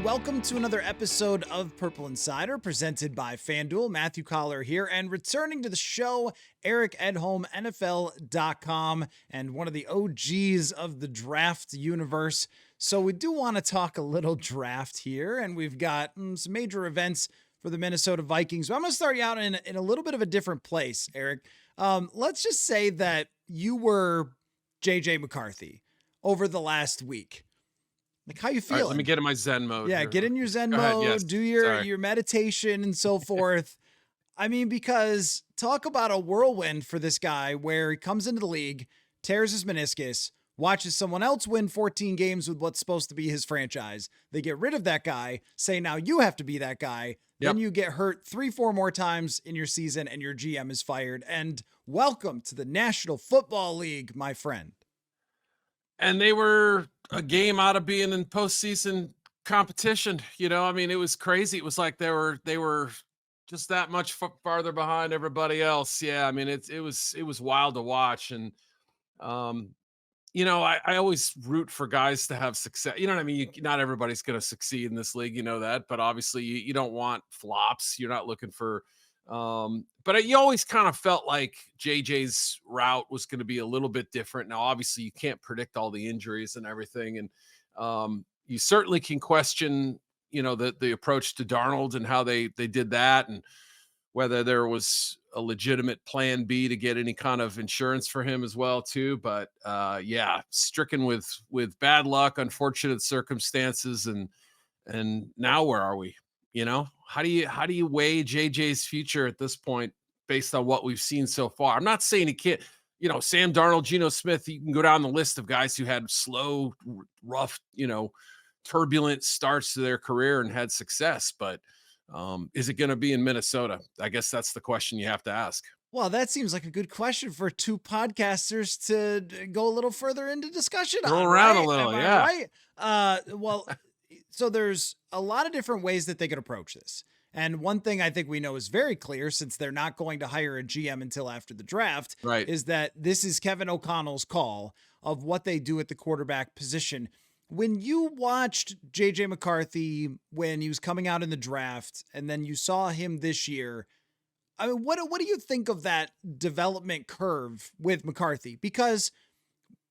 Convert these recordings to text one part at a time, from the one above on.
welcome to another episode of Purple Insider presented by FanDuel. Matthew Collar here, and returning to the show, Eric Edholm, NFL.com, and one of the OGs of the draft universe. So we do want to talk a little draft here, and we've got some major events for the Minnesota Vikings. But I'm going to start you out in a little bit of a different place, Eric. Let's just say that you were JJ McCarthy over the last week. Like, how you feeling? All right, let me get in my Zen mode. Yeah, here. get in your Zen Go mode, ahead, yes. do Sorry. your meditation and so forth. I mean, because talk about a whirlwind for this guy where he comes into the league, tears his meniscus, watches someone else win 14 games with what's supposed to be his franchise. They get rid of that guy, say, now you have to be that guy. Then you get hurt 3-4 more times in your season and your GM is fired. And welcome to the National Football League, my friend. And they were a game out of being in postseason competition. You know, I mean, it was crazy. It was like they were just that much farther behind everybody else. Yeah, I mean, it was wild to watch. And I always root for guys to have success. You know what I mean? Not everybody's going to succeed in this league, you know that. But obviously, you don't want flops. You're not looking for. But you always kind of felt like JJ's route was going to be a little bit different. Now, obviously, you can't predict all the injuries and everything, and you certainly can question, the approach to Darnold and how they did that, and whether there was a legitimate plan B to get any kind of insurance for him as well, too. But stricken with bad luck, unfortunate circumstances, and now where are we? How do you weigh JJ's future at this point based on what we've seen so far? I'm not saying he can't, Sam Darnold, Geno Smith, you can go down the list of guys who had slow, rough, turbulent starts to their career and had success. But is it going to be in Minnesota? I guess that's the question you have to ask. Well, that seems like a good question for two podcasters to go a little further into discussion Roll on, around right? a little, Am I yeah. right? So there's a lot of different ways that they could approach this. And one thing I think we know is very clear, since they're not going to hire a GM until after the draft, Right. is that this is Kevin O'Connell's call of what they do at the quarterback position. When you watched JJ McCarthy when he was coming out in the draft, and then you saw him this year, I mean, what do you think of that development curve with McCarthy? Because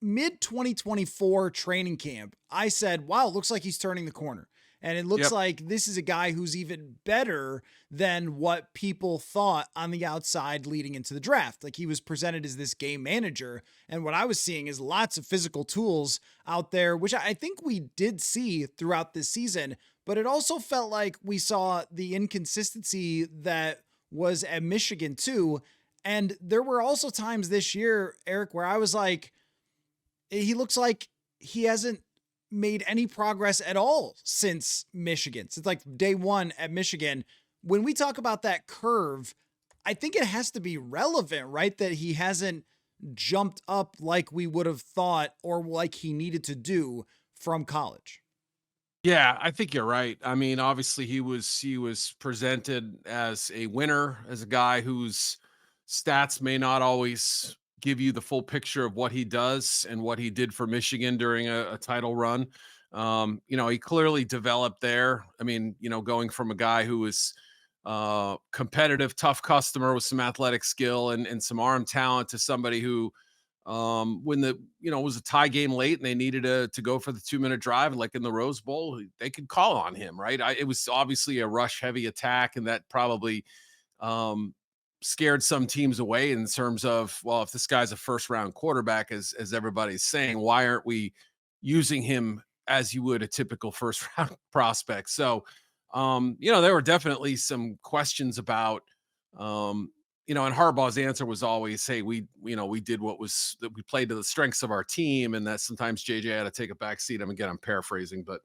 mid 2024 training camp, I said, wow, it looks like he's turning the corner. And it looks like this is a guy who's even better than what people thought on the outside leading into the draft. Like, he was presented as this game manager. And what I was seeing is lots of physical tools out there, which I think we did see throughout this season. But it also felt like we saw the inconsistency that was at Michigan too. And there were also times this year, Eric, where I was like, he looks like he hasn't made any progress at all since Michigan. Since like day one at Michigan. When we talk about that curve, I think it has to be relevant, right? That he hasn't jumped up like we would have thought or like he needed to do from college. Yeah, I think you're right. I mean, obviously he was presented as a winner, as a guy whose stats may not always give you the full picture of what he does and what he did for Michigan during a title run. He clearly developed there. I mean, going from a guy who was competitive, tough customer with some athletic skill and some arm talent to somebody who when it was a tie game late and they needed to go for the 2-minute drive, like in the Rose Bowl, they could call on him, right? It was obviously a rush heavy attack, and that probably scared some teams away in terms of, well, if this guy's a first round quarterback, as everybody's saying, why aren't we using him as you would a typical first round prospect? So, there were definitely some questions about, and Harbaugh's answer was always, hey, we did what was that we played to the strengths of our team, and that sometimes JJ had to take a back seat. Again, I'm paraphrasing, but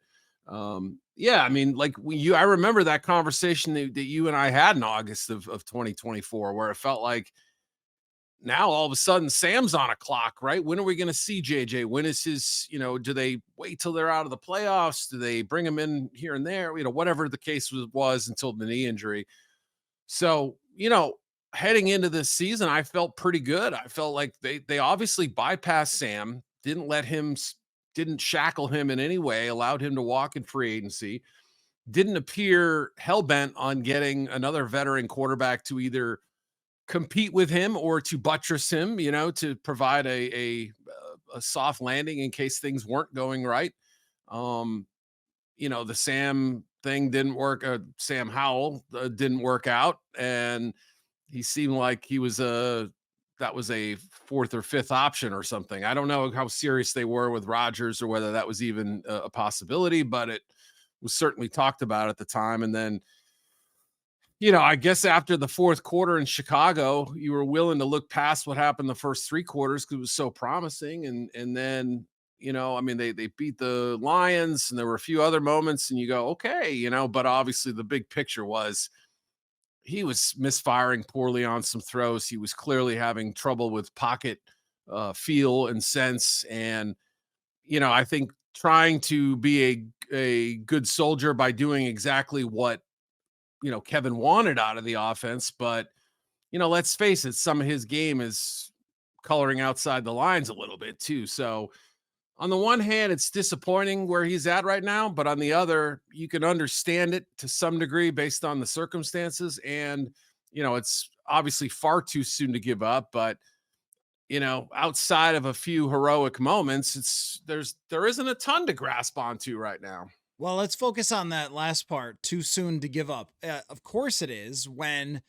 I mean, like I remember that conversation that you and I had in August of 2024, where it felt like now all of a sudden Sam's on a clock, right? When are we going to see JJ? When is his, do they wait till they're out of the playoffs? Do they bring him in here and there? Whatever the case was until the knee injury. So, heading into this season, I felt pretty good. I felt like they obviously bypassed Sam, didn't shackle him in any way, allowed him to walk in free agency. didn't appear hell-bent on getting another veteran quarterback to either compete with him or to buttress him, to provide a soft landing in case things weren't going right. Um, the Sam thing didn't work. Sam Howell didn't work out, and he seemed like he was that was a fourth or fifth option or something. I don't know how serious they were with Rodgers or whether that was even a possibility, but it was certainly talked about at the time. And then, I guess after the fourth quarter in Chicago, you were willing to look past what happened the first three quarters because it was so promising. And then, I mean, they beat the Lions and there were a few other moments, and you go, okay, but obviously the big picture was he was misfiring poorly on some throws. He was clearly having trouble with pocket feel and sense. And, I think trying to be a good soldier by doing exactly what, Kevin wanted out of the offense. But, let's face it, some of his game is coloring outside the lines a little bit too. So on the one hand, it's disappointing where he's at right now, but on the other, you can understand it to some degree based on the circumstances. And, it's obviously far too soon to give up, but outside of a few heroic moments, there isn't a ton to grasp onto right now. Well, let's focus on that last part. Too soon to give up. Of course it is when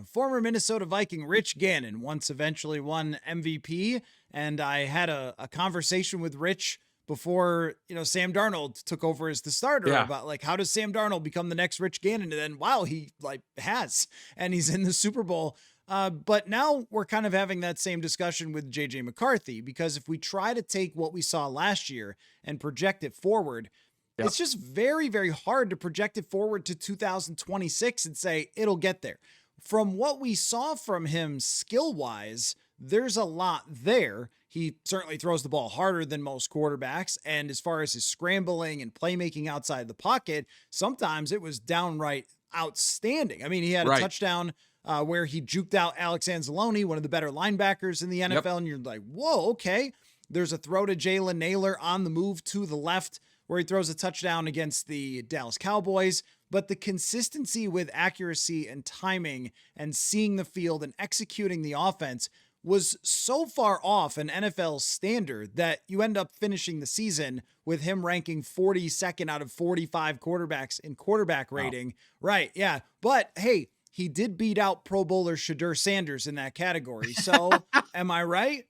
former Minnesota Viking Rich Gannon once eventually won MVP. And I had a conversation with Rich before, Sam Darnold took over as the starter Yeah. about like, how does Sam Darnold become the next Rich Gannon? And then, wow, he like has, and he's in the Super Bowl. But now we're kind of having that same discussion with JJ McCarthy, because if we try to take what we saw last year and project it forward, Yep. it's just very, very hard to project it forward to 2026 and say it'll get there. From what we saw from him skill wise, there's a lot there. He certainly throws the ball harder than most quarterbacks. And as far as his scrambling and playmaking outside the pocket, sometimes it was downright outstanding. I mean, he had a Right. touchdown where he juked out Alex Anzalone, one of the better linebackers in the NFL. Yep. And you're like, whoa, okay. There's a throw to Jalen Naylor on the move to the left where he throws a touchdown against the Dallas Cowboys. But the consistency with accuracy and timing and seeing the field and executing the offense was so far off an NFL standard that you end up finishing the season with him ranking 42nd out of 45 quarterbacks in quarterback rating. Wow. Right. Yeah. But hey, he did beat out Pro Bowler Shedeur Sanders in that category. So am I right?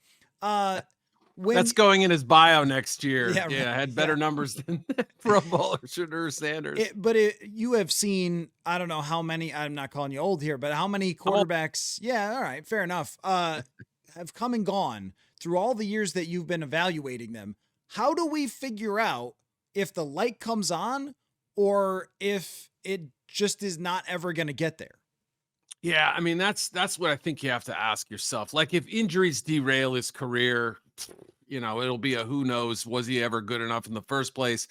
That's going in his bio next year. Yeah, I had better numbers than Pro Bowler Shedeur Sanders. You have seen, I don't know how many, I'm not calling you old here, but how many quarterbacks, yeah, all right, fair enough, have come and gone through all the years that you've been evaluating them. How do we figure out if the light comes on or if it just is not ever going to get there? Yeah, I mean, that's what I think you have to ask yourself. Like, if injuries derail his career, it'll be a who knows, was he ever good enough in the first place?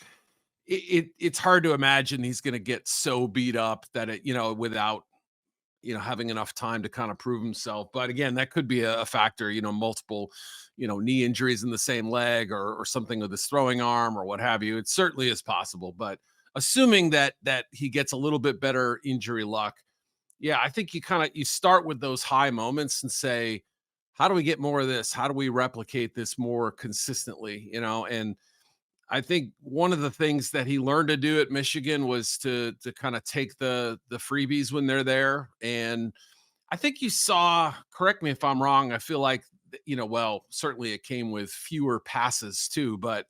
It's hard to imagine he's going to get so beat up that without having enough time to kind of prove himself. But again, that could be a factor, multiple knee injuries in the same leg or something with his throwing arm or what have you. It certainly is possible. But assuming that he gets a little bit better injury luck, yeah, I think you start with those high moments and say, how do we get more of this? How do we replicate this more consistently? And I think one of the things that he learned to do at Michigan was to kind of take the freebies when they're there. And I think you saw, correct me if I'm wrong, I feel like, well, certainly it came with fewer passes too, but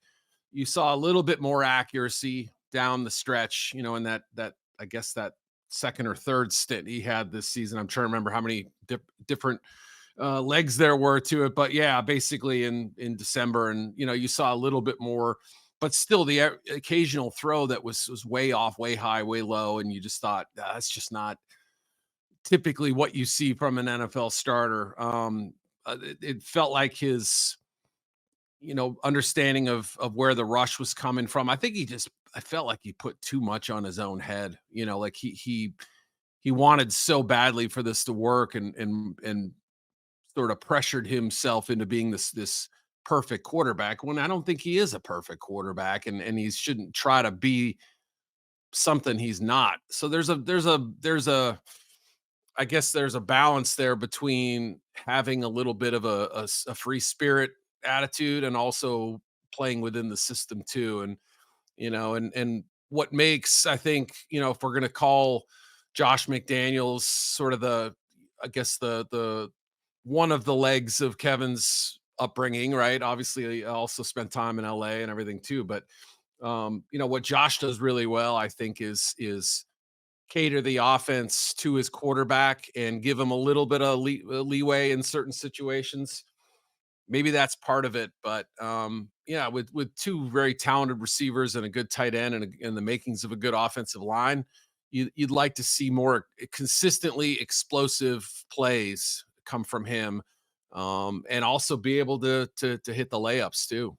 you saw a little bit more accuracy down the stretch, in that I guess that second or third stint he had this season. I'm trying to remember how many different legs there were to it, but yeah, basically in December, and you saw a little bit more, but still the occasional throw that was way off, way high, way low, and you just thought, that's just not typically what you see from an NFL starter. It felt like his understanding of where the rush was coming from. I felt like he put too much on his own head. Like he wanted so badly for this to work, and sort of pressured himself into being this perfect quarterback when I don't think he is a perfect quarterback, and he shouldn't try to be something he's not. So there's a I guess there's a balance there between having a little bit of a free spirit attitude and also playing within the system too. And and what makes, I think, if we're gonna call Josh McDaniels sort of I guess the one of the legs of Kevin's upbringing, right? Obviously, I also spent time in LA and everything too, but what Josh does really well, I think, is cater the offense to his quarterback and give him a little bit of leeway in certain situations. Maybe that's part of it, but yeah, with two very talented receivers and a good tight end and the makings of a good offensive line, you'd like to see more consistently explosive plays come from him, and also be able to hit the layups too.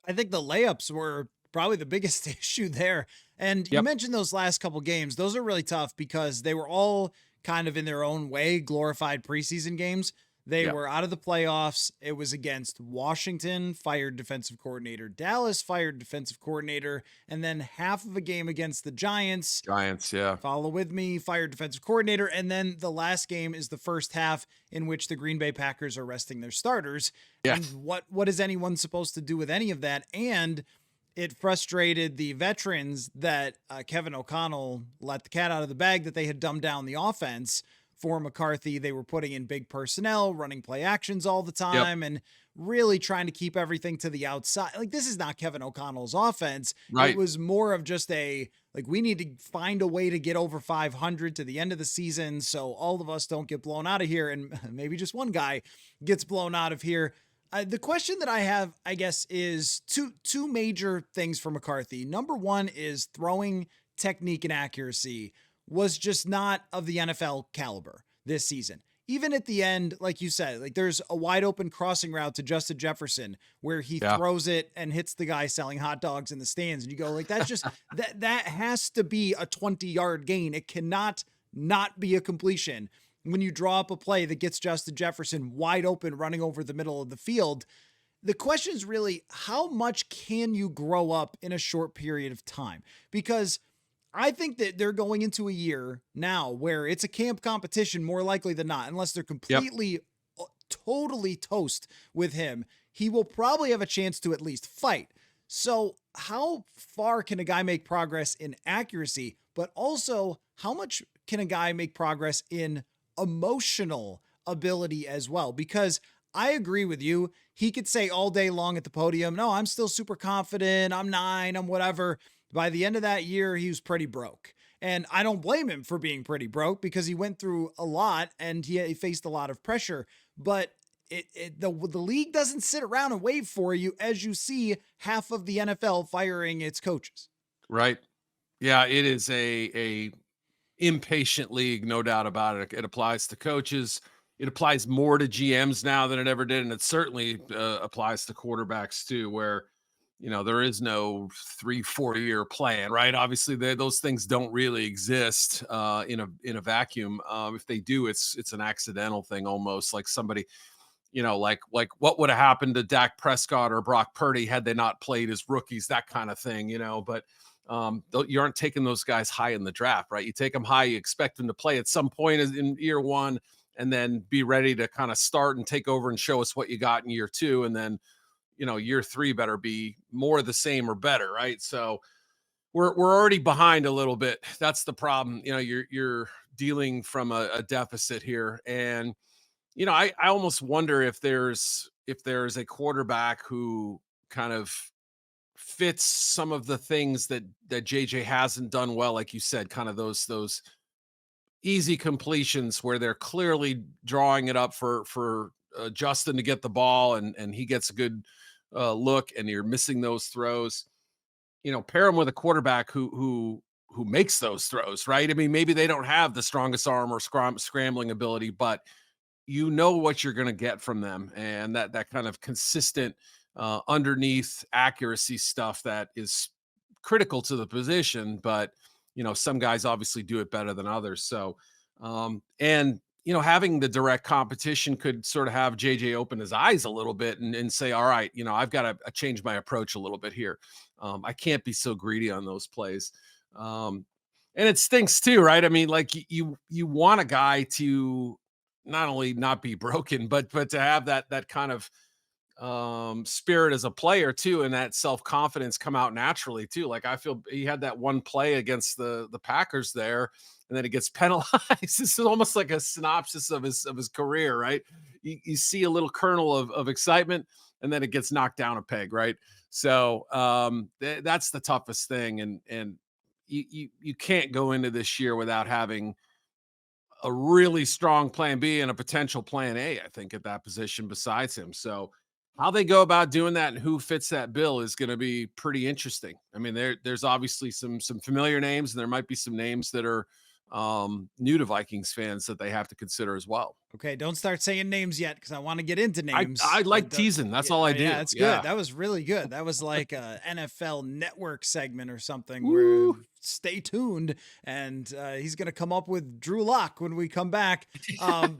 I think the layups were probably the biggest issue there. And you Yep. mentioned those last couple games. Those are really tough because they were all kind of in their own way glorified preseason games. They Yep. were out of the playoffs. It was against Washington, fired defensive coordinator, Dallas, fired defensive coordinator, and then half of a game against the Giants. Giants. Yeah. Follow with me, fired defensive coordinator. And then the last game is the first half in which the Green Bay Packers are resting their starters. Yeah. And what is anyone supposed to do with any of that? And it frustrated the veterans that Kevin O'Connell let the cat out of the bag, that they had dumbed down the offense for McCarthy. They were putting in big personnel, running play actions all the Yep. time, and really trying to keep everything to the outside. Like, this is not Kevin O'Connell's offense. It Right. was more of just like, we need to find a way to get over 500 to the end of the season so all of us don't get blown out of here, and maybe just one guy gets blown out of here. The question that I have, I guess, is two major things for McCarthy. Number one is throwing technique and accuracy was just not of the NFL caliber this season. Even at the end, like you said, like, there's a wide open crossing route to Justin Jefferson where he Yeah. throws it and hits the guy selling hot dogs in the stands. And you go, like, that's just that has to be a 20-yard gain. It cannot not be a completion when you draw up a play that gets Justin Jefferson wide open running over the middle of the field. The question is really, how much can you grow up in a short period of time? Because I think that they're going into a year now where it's a camp competition more likely than not, unless they're Yep. completely, totally toast with him. He will probably have a chance to at least fight. So, how far can a guy make progress in accuracy, but also how much can a guy make progress in emotional ability as well? Because I agree with you. He could say all day long at the podium, no, I'm still super confident. I'm 9, I'm whatever. By the end of that year, he was pretty broke. And I don't blame him for being pretty broke because he went through a lot and he faced a lot of pressure. But the league doesn't sit around and wait for you as you see half of the NFL firing its coaches. Right. Yeah. It is a impatient league, no doubt about it. It applies to coaches. It applies more to GMs now than it ever did, and it certainly applies to quarterbacks too, where there is no 3 4 year plan, right? Obviously, those things don't really exist in a vacuum. If they do, it's an accidental thing, almost like somebody, like what would have happened to Dak Prescott or Brock Purdy had they not played as rookies, that kind of thing, But you aren't taking those guys high in the draft, right? You take them high, you expect them to play at some point in year one, and then be ready to kind of start and take over and show us what you got in year two, and then year three better be more the same or better, right? So we're already behind a little bit. That's the problem. You're dealing from a deficit here, and I almost wonder if there's a quarterback who kind of fits some of the things that JJ hasn't done well, like you said, kind of those easy completions where they're clearly drawing it up for Justin to get the ball, and he gets a good look, and you're missing those throws. Pair him with a quarterback who makes those throws, right? I mean, maybe they don't have the strongest arm or scrambling ability, but what you're going to get from them, and that kind of consistent underneath accuracy stuff that is critical to the position. But some guys obviously do it better than others. So, and having the direct competition could sort of have JJ open his eyes a little bit and say, all right, I've got to change my approach a little bit here. I can't be so greedy on those plays. And it stinks too, right? I mean, like you want a guy to not only not be broken, but to have that kind of spirit as a player too, and that self-confidence come out naturally too. Like I feel he had that one play against the Packers there, and then he gets penalized. This is almost like a synopsis of his career, right? You see a little kernel of excitement, and then it gets knocked down a peg, right? So that's the toughest thing, and you can't go into this year without having a really strong plan B and a potential plan A, I think, at that position besides him. So how they go about doing that and who fits that bill is going to be pretty interesting. I mean, there's obviously some familiar names, and there might be some names that are new to Vikings fans that they have to consider as well. Okay, don't start saying names yet because I want to get into I names. like teasing. That's all I do. Yeah, it's good. Yeah. That was really good. That was like a NFL Network segment or something. Where Woo. stay tuned, and he's gonna come up with Drew Lock when we come back.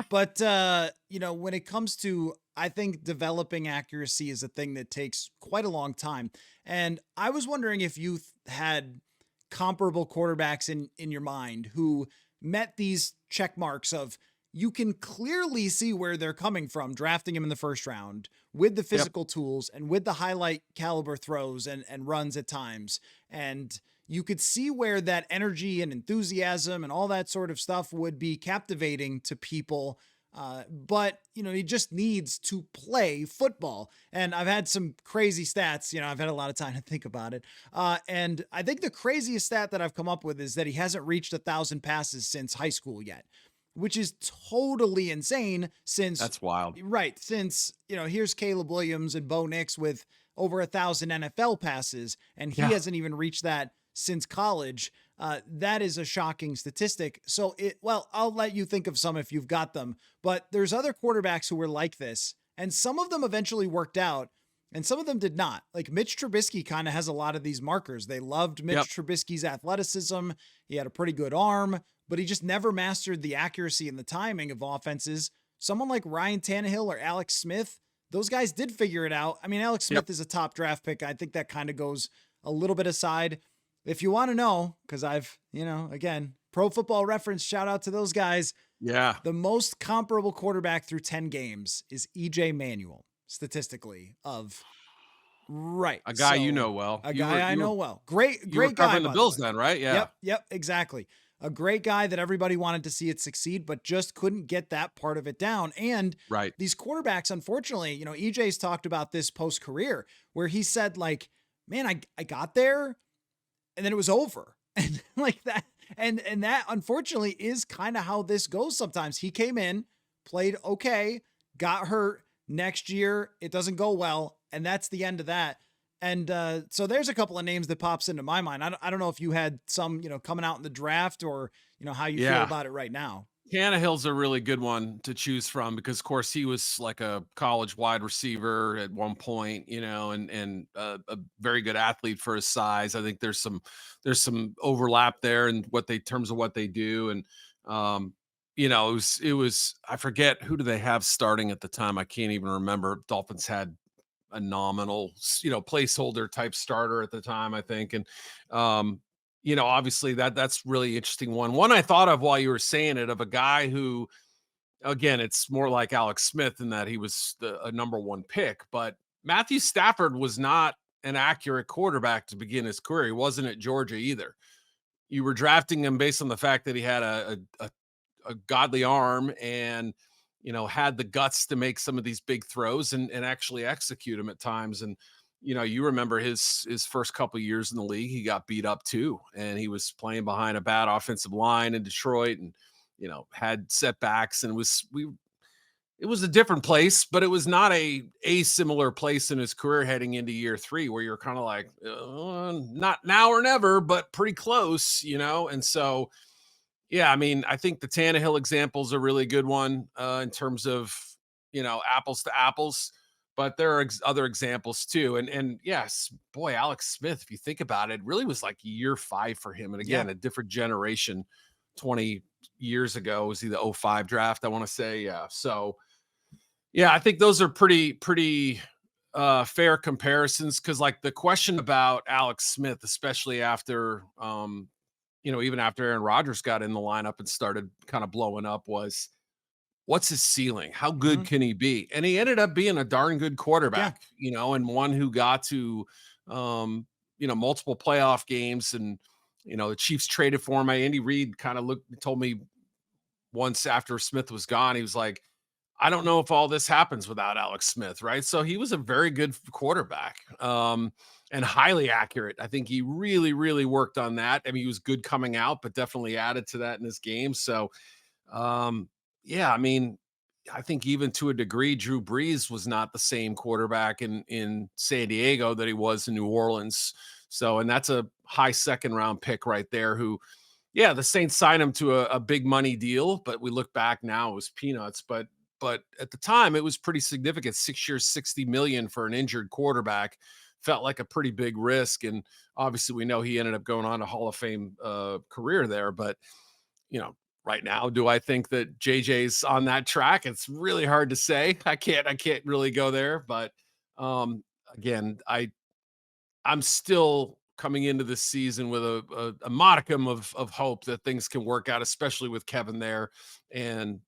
But when it comes to, I think developing accuracy is a thing that takes quite a long time. And I was wondering if you had comparable quarterbacks in your mind who met these check marks of, you can clearly see where they're coming from drafting him in the first round with the Yep. physical tools and with the highlight caliber throws and runs at times. And you could see where that energy and enthusiasm and all that sort of stuff would be captivating to people. But he just needs to play football. And I've had some crazy stats. I've had a lot of time to think about it. And I think the craziest stat that I've come up with is that he hasn't reached 1,000 passes since high school yet, which is totally insane since, That's wild. right, since, here's Caleb Williams and Bo Nix with over 1,000 NFL passes, and he Yeah. hasn't even reached that since college. That is a shocking statistic. So I'll let you think of some if you've got them, but there's other quarterbacks who were like this, and some of them eventually worked out and some of them did not. Like Mitch Trubisky kind of has a lot of these markers. They loved Mitch Yep. Trubisky's athleticism. He had a pretty good arm, but he just never mastered the accuracy and the timing of offenses. Someone like Ryan Tannehill or Alex Smith, those guys did figure it out. I mean, Alex Yep. Smith is a top draft pick. I think that kind of goes a little bit aside. If you want to know, because I've, again, Pro Football Reference, shout out to those guys. Yeah. The most comparable quarterback through 10 games is EJ Manuel, statistically, of right. A guy you So, know well. a You guy were I you know were well. Great you were guy. covering the By Bills way. then, right? Yeah. Yep, exactly. A great guy that everybody wanted to see it succeed, but just couldn't get that part of it down. And Right. these quarterbacks, unfortunately, EJ's talked about this post career where he said, like, man, I got there and then it was over. And like that. And that unfortunately is kind of how this goes sometimes. He came in, played okay, got hurt. Next year, it doesn't go well. And that's the end of that. And so there's a couple of names that pops into my mind. I don't know if you had some, coming out in the draft or, how you feel Yeah. about it right now. Tannehill's a really good one to choose from because, of course, he was like a college wide receiver at one point, and a very good athlete for his size. I think there's some overlap there in what they terms of what they do, and it was I forget who do they have starting at the time. I can't even remember. Dolphins had a nominal, placeholder type starter at the time, I think, and obviously that's really interesting one. One I thought of while you were saying it of a guy who, again, it's more like Alex Smith in that he was a number one pick, but Matthew Stafford was not an accurate quarterback to begin his career. He wasn't at Georgia either. You were drafting him based on the fact that he had a godly arm and had the guts to make some of these big throws and actually execute them at times. And you remember his first couple of years in the league, he got beat up too, and he was playing behind a bad offensive line in Detroit, and had setbacks, and it was a different place, but it was not a similar place in his career heading into year 3 where you're kind of like, not now or never, but pretty close, and so yeah, I mean, I think the Tannehill example is a really good one in terms of apples to apples, but there are other examples too. And yes, boy, Alex Smith, if you think about it, really was like year 5 for him. And Yeah. again, a different generation. 20 years ago was he the '05 draft? I want to say, yeah. So yeah, I think those are pretty fair comparisons because like the question about Alex Smith, especially after even after Aaron Rodgers got in the lineup and started kind of blowing up was, what's his ceiling? How good Mhm. can he be? And he ended up being a darn good Yeah. quarterback, and one who got to, multiple playoff games. And, the Chiefs traded for him. Andy Reid kind of told me once after Smith was gone, he was like, I don't know if all this happens without Alex Smith, right? So he was a very good quarterback, and highly accurate. I think he really, really worked on that. I mean, he was good coming out, but definitely added to that in his game. So, yeah, I mean, I think even to a degree, Drew Brees was not the same quarterback in San Diego that he was in New Orleans. So, and that's a high second round pick right there. Who, yeah, the Saints signed him to a big money deal, but we look back now, it was peanuts. But at the time, it was pretty significant. 6 years, 60 million for an injured quarterback felt like a pretty big risk. And obviously, we know he ended up going on a Hall of Fame career there. But right now, do I think that JJ's on that track? It's really hard to say. I can't really go there. But again, I'm still coming into this season with a modicum of hope that things can work out, especially with Kevin there, and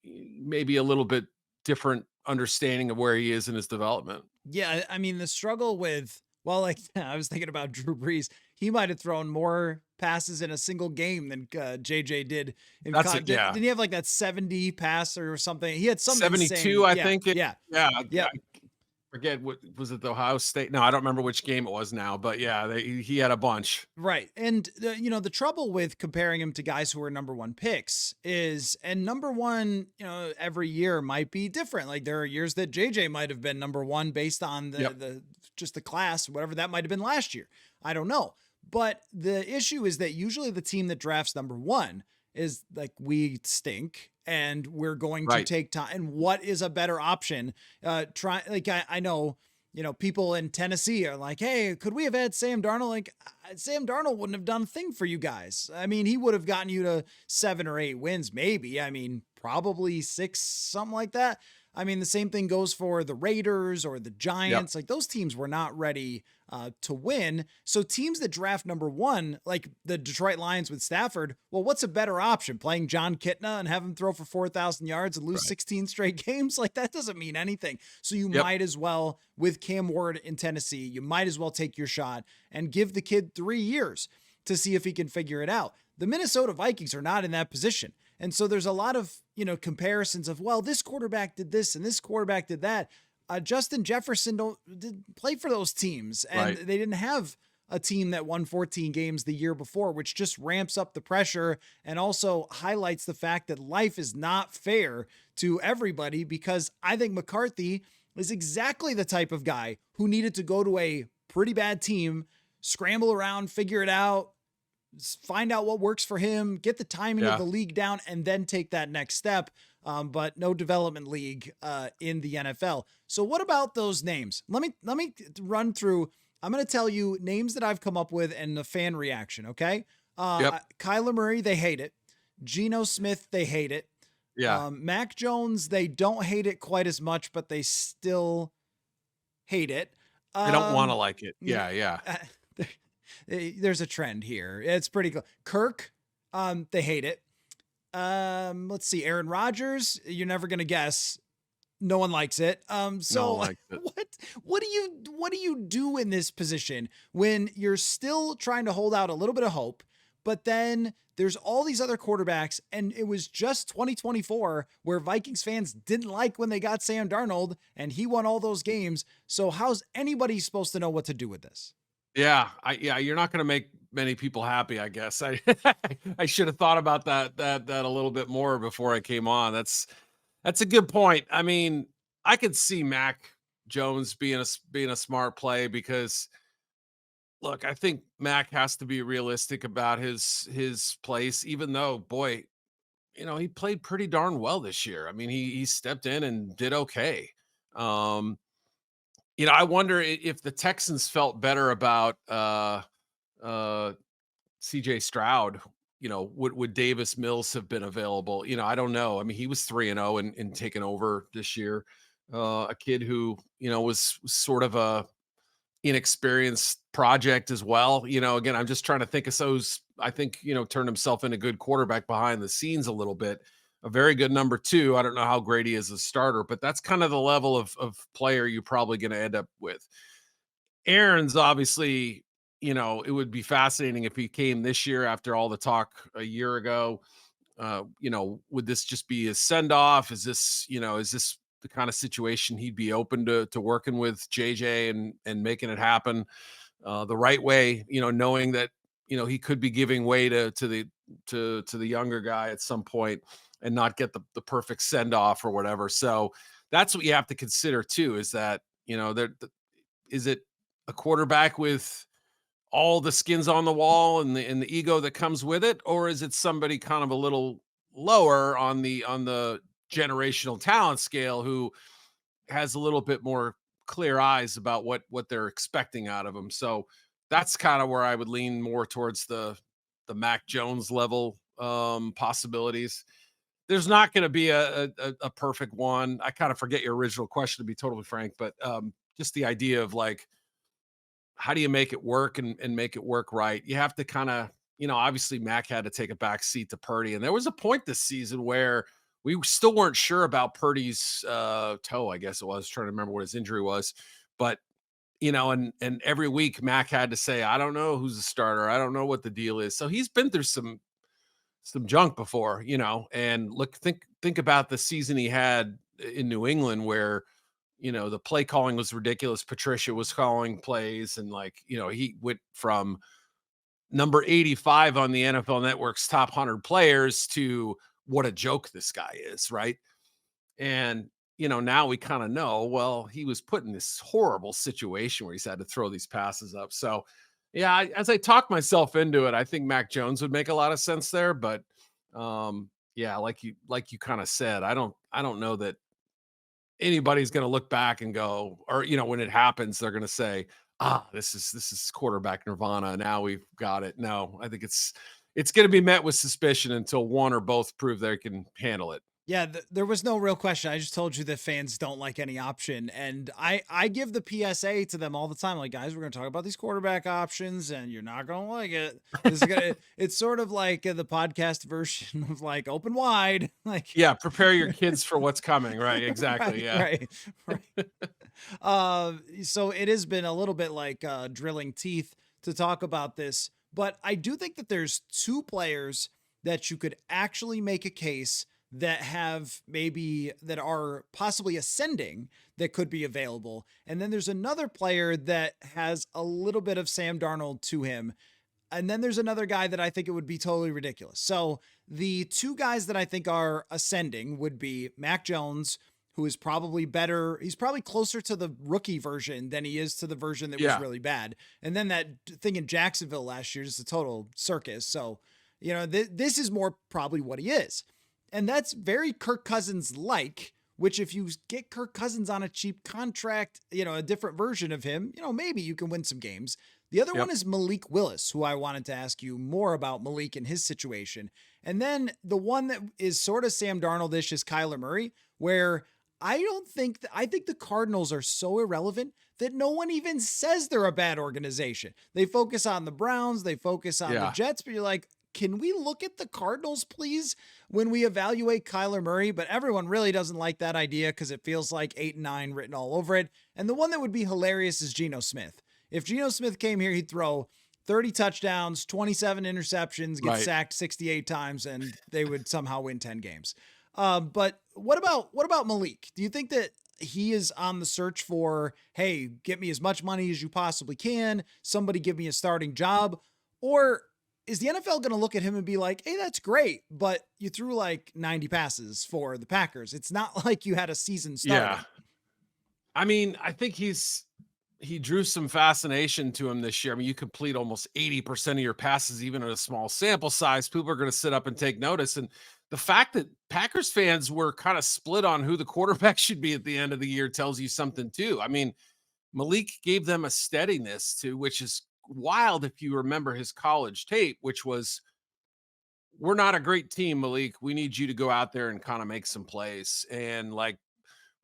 maybe a little bit different understanding of where he is in his development. Yeah, I mean, the struggle with, well, like I was thinking about Drew Brees. He might have thrown more passes in a single game than JJ did in That's it. did, Yeah. didn't he have like that 70 pass or something? He had some 72, insane. I Yeah, think. yeah. Yeah. Yep. I forget what was it, the Ohio State? No, I don't remember which game it was now, but yeah, he had a bunch. Right. And the trouble with comparing him to guys who are number one picks is, and number one, every year might be different. Like there are years that JJ might have been number one based on Yep. the just the class, whatever that might have been last year. I don't know. But the issue is that usually the team that drafts number one is like, we stink and we're going to Right. take time. And what is a better option? I know, people in Tennessee are like, hey, could we have had Sam Darnold? Like, Sam Darnold wouldn't have done a thing for you guys. I mean, he would have gotten you to 7 or 8 wins, maybe. I mean, probably six, something like that. I mean, the same thing goes for the Raiders or the Yep. Giants. Like, those teams were not ready to win. So teams that draft number one, like the Detroit Lions with Stafford, well, what's a better option? Playing John Kitna and have him throw for 4,000 yards and lose Right. 16 straight games? Like, that doesn't mean anything. So you Yep. might as well, with Cam Ward in Tennessee, you might as well take your shot and give the kid 3 years to see if he can figure it out. The Minnesota Vikings are not in that position. And so there's a lot of, comparisons of, well, this quarterback did this and this quarterback did that. Justin Jefferson did play for those teams, and Right. they didn't have a team that won 14 games the year before, which just ramps up the pressure and also highlights the fact that life is not fair to everybody, because I think McCarthy is exactly the type of guy who needed to go to a pretty bad team, scramble around, figure it out, find out what works for him, get the timing of Yeah. the league down, and then take that next step. But no development league in the NFL. So what about those names? Let me run through. I'm going to tell you names that I've come up with and the fan reaction. Okay. Yep. Kyler Murray, they hate it. Geno Smith, they hate it. Yeah. Mac Jones, they don't hate it quite as much, but they still hate it. I don't want to Um, like it. yeah, Yeah. Yeah. there's a trend here. It's pretty cool. Kirk, they hate it. Let's see. Aaron Rodgers, you're never gonna guess. No one likes it. No one So likes it. what do you do in this position when you're still trying to hold out a little bit of hope, but then there's all these other quarterbacks, and it was just 2024 where Vikings fans didn't like when they got Sam Darnold and he won all those games. So how's anybody supposed to know what to do with this? Yeah, you're not gonna make many people happy, I guess. I I should have thought about that a little bit more before I came on. That's a good point. I mean, I could see Mac Jones being a smart play because look, I think Mac has to be realistic about his place, even though, boy, he played pretty darn well this year. I mean, he stepped in and did okay. Um, I wonder if the Texans felt better about uh CJ Stroud. Would Davis Mills have been available? I don't know. I mean, he was 3-0 and taken over this year. A kid who, was sort of a inexperienced project as well. Again, I'm just trying to think of those I think, turned himself into a good quarterback behind the scenes a little bit. A very good number two. I don't know how great he is as a starter, but that's kind of the level of player you're probably going to end up with. Aaron's obviously, it would be fascinating if he came this year after all the talk a year ago. Would this just be a send off? Is this the kind of situation he'd be open to working with JJ and making it happen the right way, knowing that, he could be giving way to the younger guy at some point and not get the perfect send off or whatever. So that's what you have to consider too, is that, is it a quarterback with all the skins on the wall and the ego that comes with it, or is it somebody kind of a little lower on the generational talent scale who has a little bit more clear eyes about what they're expecting out of him? So that's kind of where I would lean more towards the Mac Jones level possibilities. There's not going to be a perfect one. I kind of forget your original question, to be totally frank, but just the idea of like, how do you make it work and make it work right? You have to kind of, obviously Mac had to take a back seat to Purdy. And there was a point this season where we still weren't sure about Purdy's toe, I guess it was, trying to remember what his injury was. But, and every week Mac had to say, I don't know who's the starter. I don't know what the deal is. So he's been through some junk before, and think about the season he had in New England where, the play calling was ridiculous. Patricia was calling plays and he went from number 85 on the NFL Network's top 100 players to what a joke this guy is, right? And, now we kind of know, well, he was put in this horrible situation where he's had to throw these passes up. So, yeah, as I talk myself into it, I think Mac Jones would make a lot of sense there, but yeah, like you kind of said, I don't know that anybody's going to look back and go, or when it happens, they're going to say, this is quarterback nirvana. Now we've got it. No, I think it's going to be met with suspicion until one or both prove they can handle it. Yeah, there was no real question. I just told you that fans don't like any option, and I give the PSA to them all the time. Like, guys, we're going to talk about these quarterback options, and you're not going to like it. This is gonna. It's sort of like the podcast version of like Open Wide. Like, Yeah, prepare your kids for what's coming. Right? Exactly. Yeah. right. So it has been a little bit like drilling teeth to talk about this, but I do think that there's two players that you could actually make a case that are possibly ascending that could be available. And then there's another player that has a little bit of Sam Darnold to him. And then there's another guy that I think it would be totally ridiculous. So the two guys that I think are ascending would be Mac Jones, who is probably better. He's probably closer to the rookie version than he is to the version that was Yeah. really bad. And then that thing in Jacksonville last year is a total circus. So, this is more probably what he is. And that's very Kirk Cousins like, which if you get Kirk Cousins on a cheap contract, a different version of him, maybe you can win some games. The other one Yep. is Malik Willis, who I wanted to ask you more about Malik and his situation. And then the one that is sort of Sam Darnold-ish is Kyler Murray, where I think the Cardinals are so irrelevant that no one even says they're a bad organization. They focus on the Browns, they focus on the Yeah. Jets, but you're like, can we look at the Cardinals, please, when we evaluate Kyler Murray? But everyone really doesn't like that idea because it feels like 8-9 written all over it. And the one that would be hilarious is Geno Smith. If Geno Smith came here, he'd throw 30 touchdowns, 27 interceptions, get Right. sacked 68 times, and they would somehow win 10 games. But what about Malik? Do you think that he is on the search for, hey, get me as much money as you possibly can, somebody give me a starting job? Or is the NFL going to look at him and be like, hey, that's great, but you threw like 90 passes for the Packers. It's not like you had a season started. Yeah. I mean, I think he drew some fascination to him this year. I mean, you complete almost 80% of your passes, even at a small sample size. People are going to sit up and take notice. And the fact that Packers fans were kind of split on who the quarterback should be at the end of the year tells you something too. I mean, Malik gave them a steadiness to, which is wild if you remember his college tape, which was, we're not a great team, Malik. We need you to go out there and kind of make some plays and like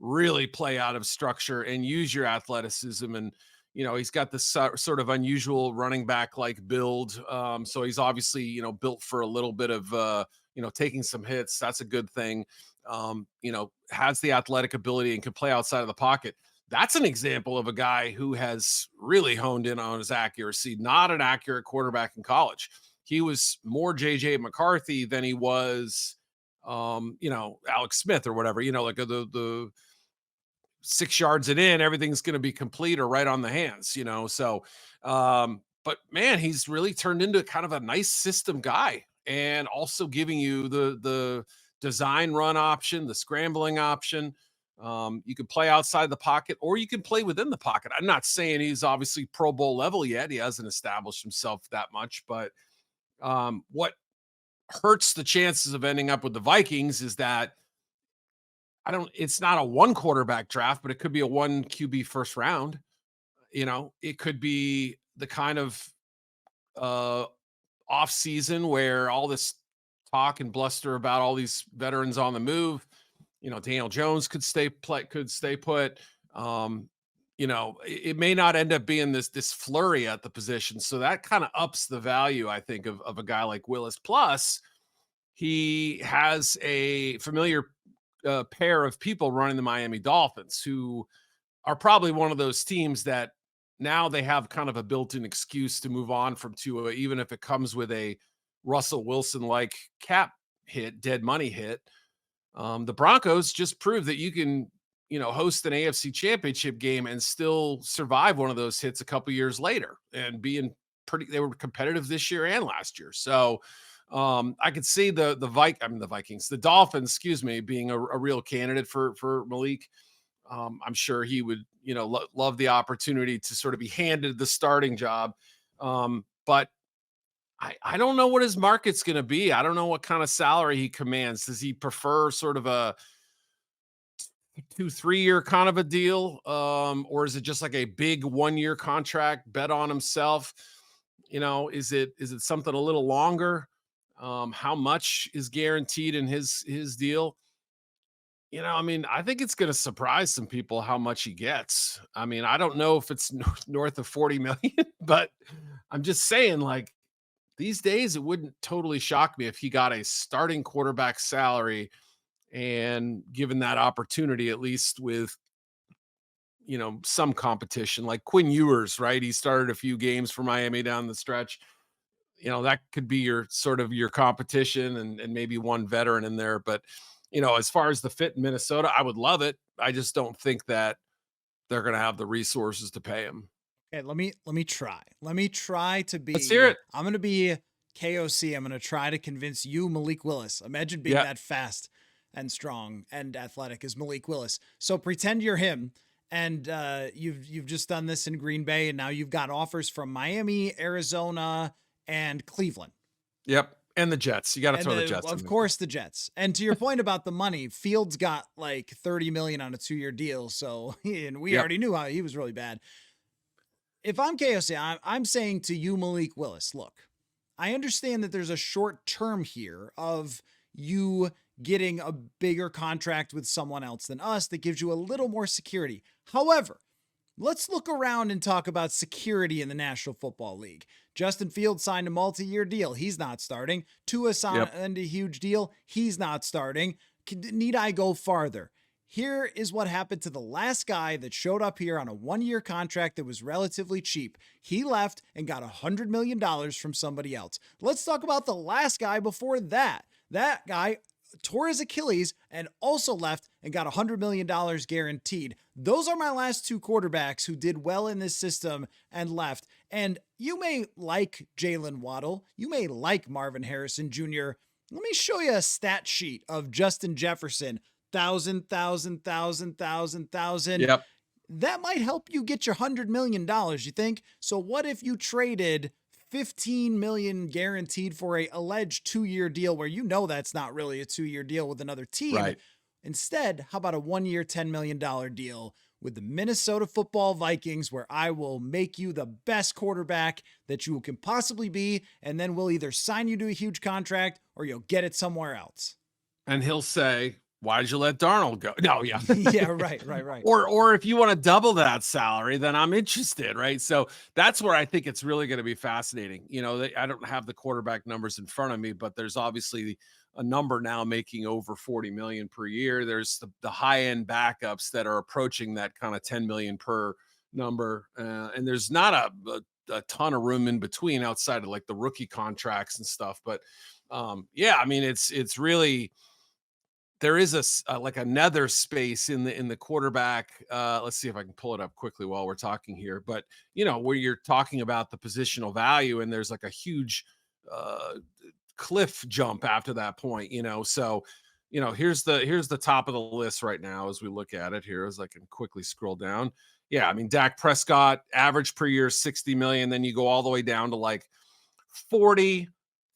really play out of structure and use your athleticism. And, he's got this sort of unusual running back like build. So he's obviously, built for a little bit of, taking some hits. That's a good thing. Has the athletic ability and can play outside of the pocket. That's an example of a guy who has really honed in on his accuracy, not an accurate quarterback in college. He was more JJ McCarthy than he was, Alex Smith or whatever, like the 6 yards and in, everything's going to be complete or right on the hands, So, but man, he's really turned into kind of a nice system guy, and also giving you the design run option, the scrambling option. You can play outside the pocket or you can play within the pocket. I'm not saying he's obviously Pro Bowl level yet. He hasn't established himself that much, but what hurts the chances of ending up with the Vikings is that it's not a one quarterback draft, but it could be a one QB first round. It could be the kind of uh off season where all this talk and bluster about all these veterans on the move, Daniel Jones could stay put. It may not end up being this flurry at the position. So that kind of ups the value, I think, of a guy like Willis. Plus, he has a familiar pair of people running the Miami Dolphins, who are probably one of those teams that now they have kind of a built-in excuse to move on from Tua, even if it comes with a Russell Wilson-like cap hit, dead money hit. The Broncos just proved that you can, host an AFC championship game and still survive one of those hits a couple years later and they were competitive this year and last year. So I could see the Vikings, the Dolphins, being a real candidate for Malik. I'm sure he would, love the opportunity to sort of be handed the starting job. But I don't know what his market's going to be. I don't know what kind of salary he commands. Does he prefer sort of a 2-3 year kind of a deal? Or is it just like a big 1-year contract, bet on himself? Is it something a little longer? How much is guaranteed in his deal? I think it's going to surprise some people how much he gets. I don't know if it's north of 40 million, but I'm just saying, like, these days, it wouldn't totally shock me if he got a starting quarterback salary and given that opportunity, at least with, some competition, like Quinn Ewers, right? He started a few games for Miami down the stretch. That could be your competition and maybe one veteran in there. But, as far as the fit in Minnesota, I would love it. I just don't think that they're going to have the resources to pay him. Okay, let me try. Let me try to be. Let's hear it. I'm going to be KOC. I'm going to try to convince you, Malik Willis. Imagine being that fast and strong and athletic as Malik Willis. So pretend you're him, and you've just done this in Green Bay, and now you've got offers from Miami, Arizona, and Cleveland. Yep. And the Jets. You got to throw the Jets. Of course, the Jets. And to your point about the money, Fields got like $30 million on a 2-year deal. So, and we already knew how he was really bad. If I'm KOC, I'm saying to you, Malik Willis, look, I understand that there's a short term here of you getting a bigger contract with someone else than us that gives you a little more security. However, let's look around and talk about security in the National Football League. Justin Fields signed a multi-year deal. He's not starting. Tua signed a huge deal. He's not starting. Need I go farther? Here is what happened to the last guy that showed up here on a 1-year contract that was relatively cheap. He left and got $100 million from somebody else. Let's talk about the last guy before that. That guy tore his Achilles and also left and got $100 million guaranteed. Those are my last 2 quarterbacks who did well in this system and left. And you may like Jalen Waddle. You may like Marvin Harrison Jr. Let me show you a stat sheet of Justin Jefferson. 1,000. Yep. That might help you get your $100 million, you think? So what if you traded $15 million guaranteed for a alleged 2-year deal where that's not really a 2-year deal with another team? Right. Instead, how about a 1-year, $10 million deal with the Minnesota Football Vikings, where I will make you the best quarterback that you can possibly be, and then we'll either sign you to a huge contract or you'll get it somewhere else. And he'll say, why did you let Darnold go? No, yeah. Yeah, right. Or if you want to double that salary, then I'm interested, right? So that's where I think it's really going to be fascinating. I don't have the quarterback numbers in front of me, but there's obviously a number now making over 40 million per year. There's the high end backups that are approaching that kind of 10 million per number, and there's not a ton of room in between outside of like the rookie contracts and stuff. But yeah, I mean, it's really there is like a nether space in the quarterback. Let's see if I can pull it up quickly while we're talking here. But where you're talking about the positional value, and there's like a huge uh, cliff jump after that point. So here's the top of the list right now as we look at it here. As I can quickly scroll down. Yeah, I mean Dak Prescott average per year 60 million. Then you go all the way down to like 40,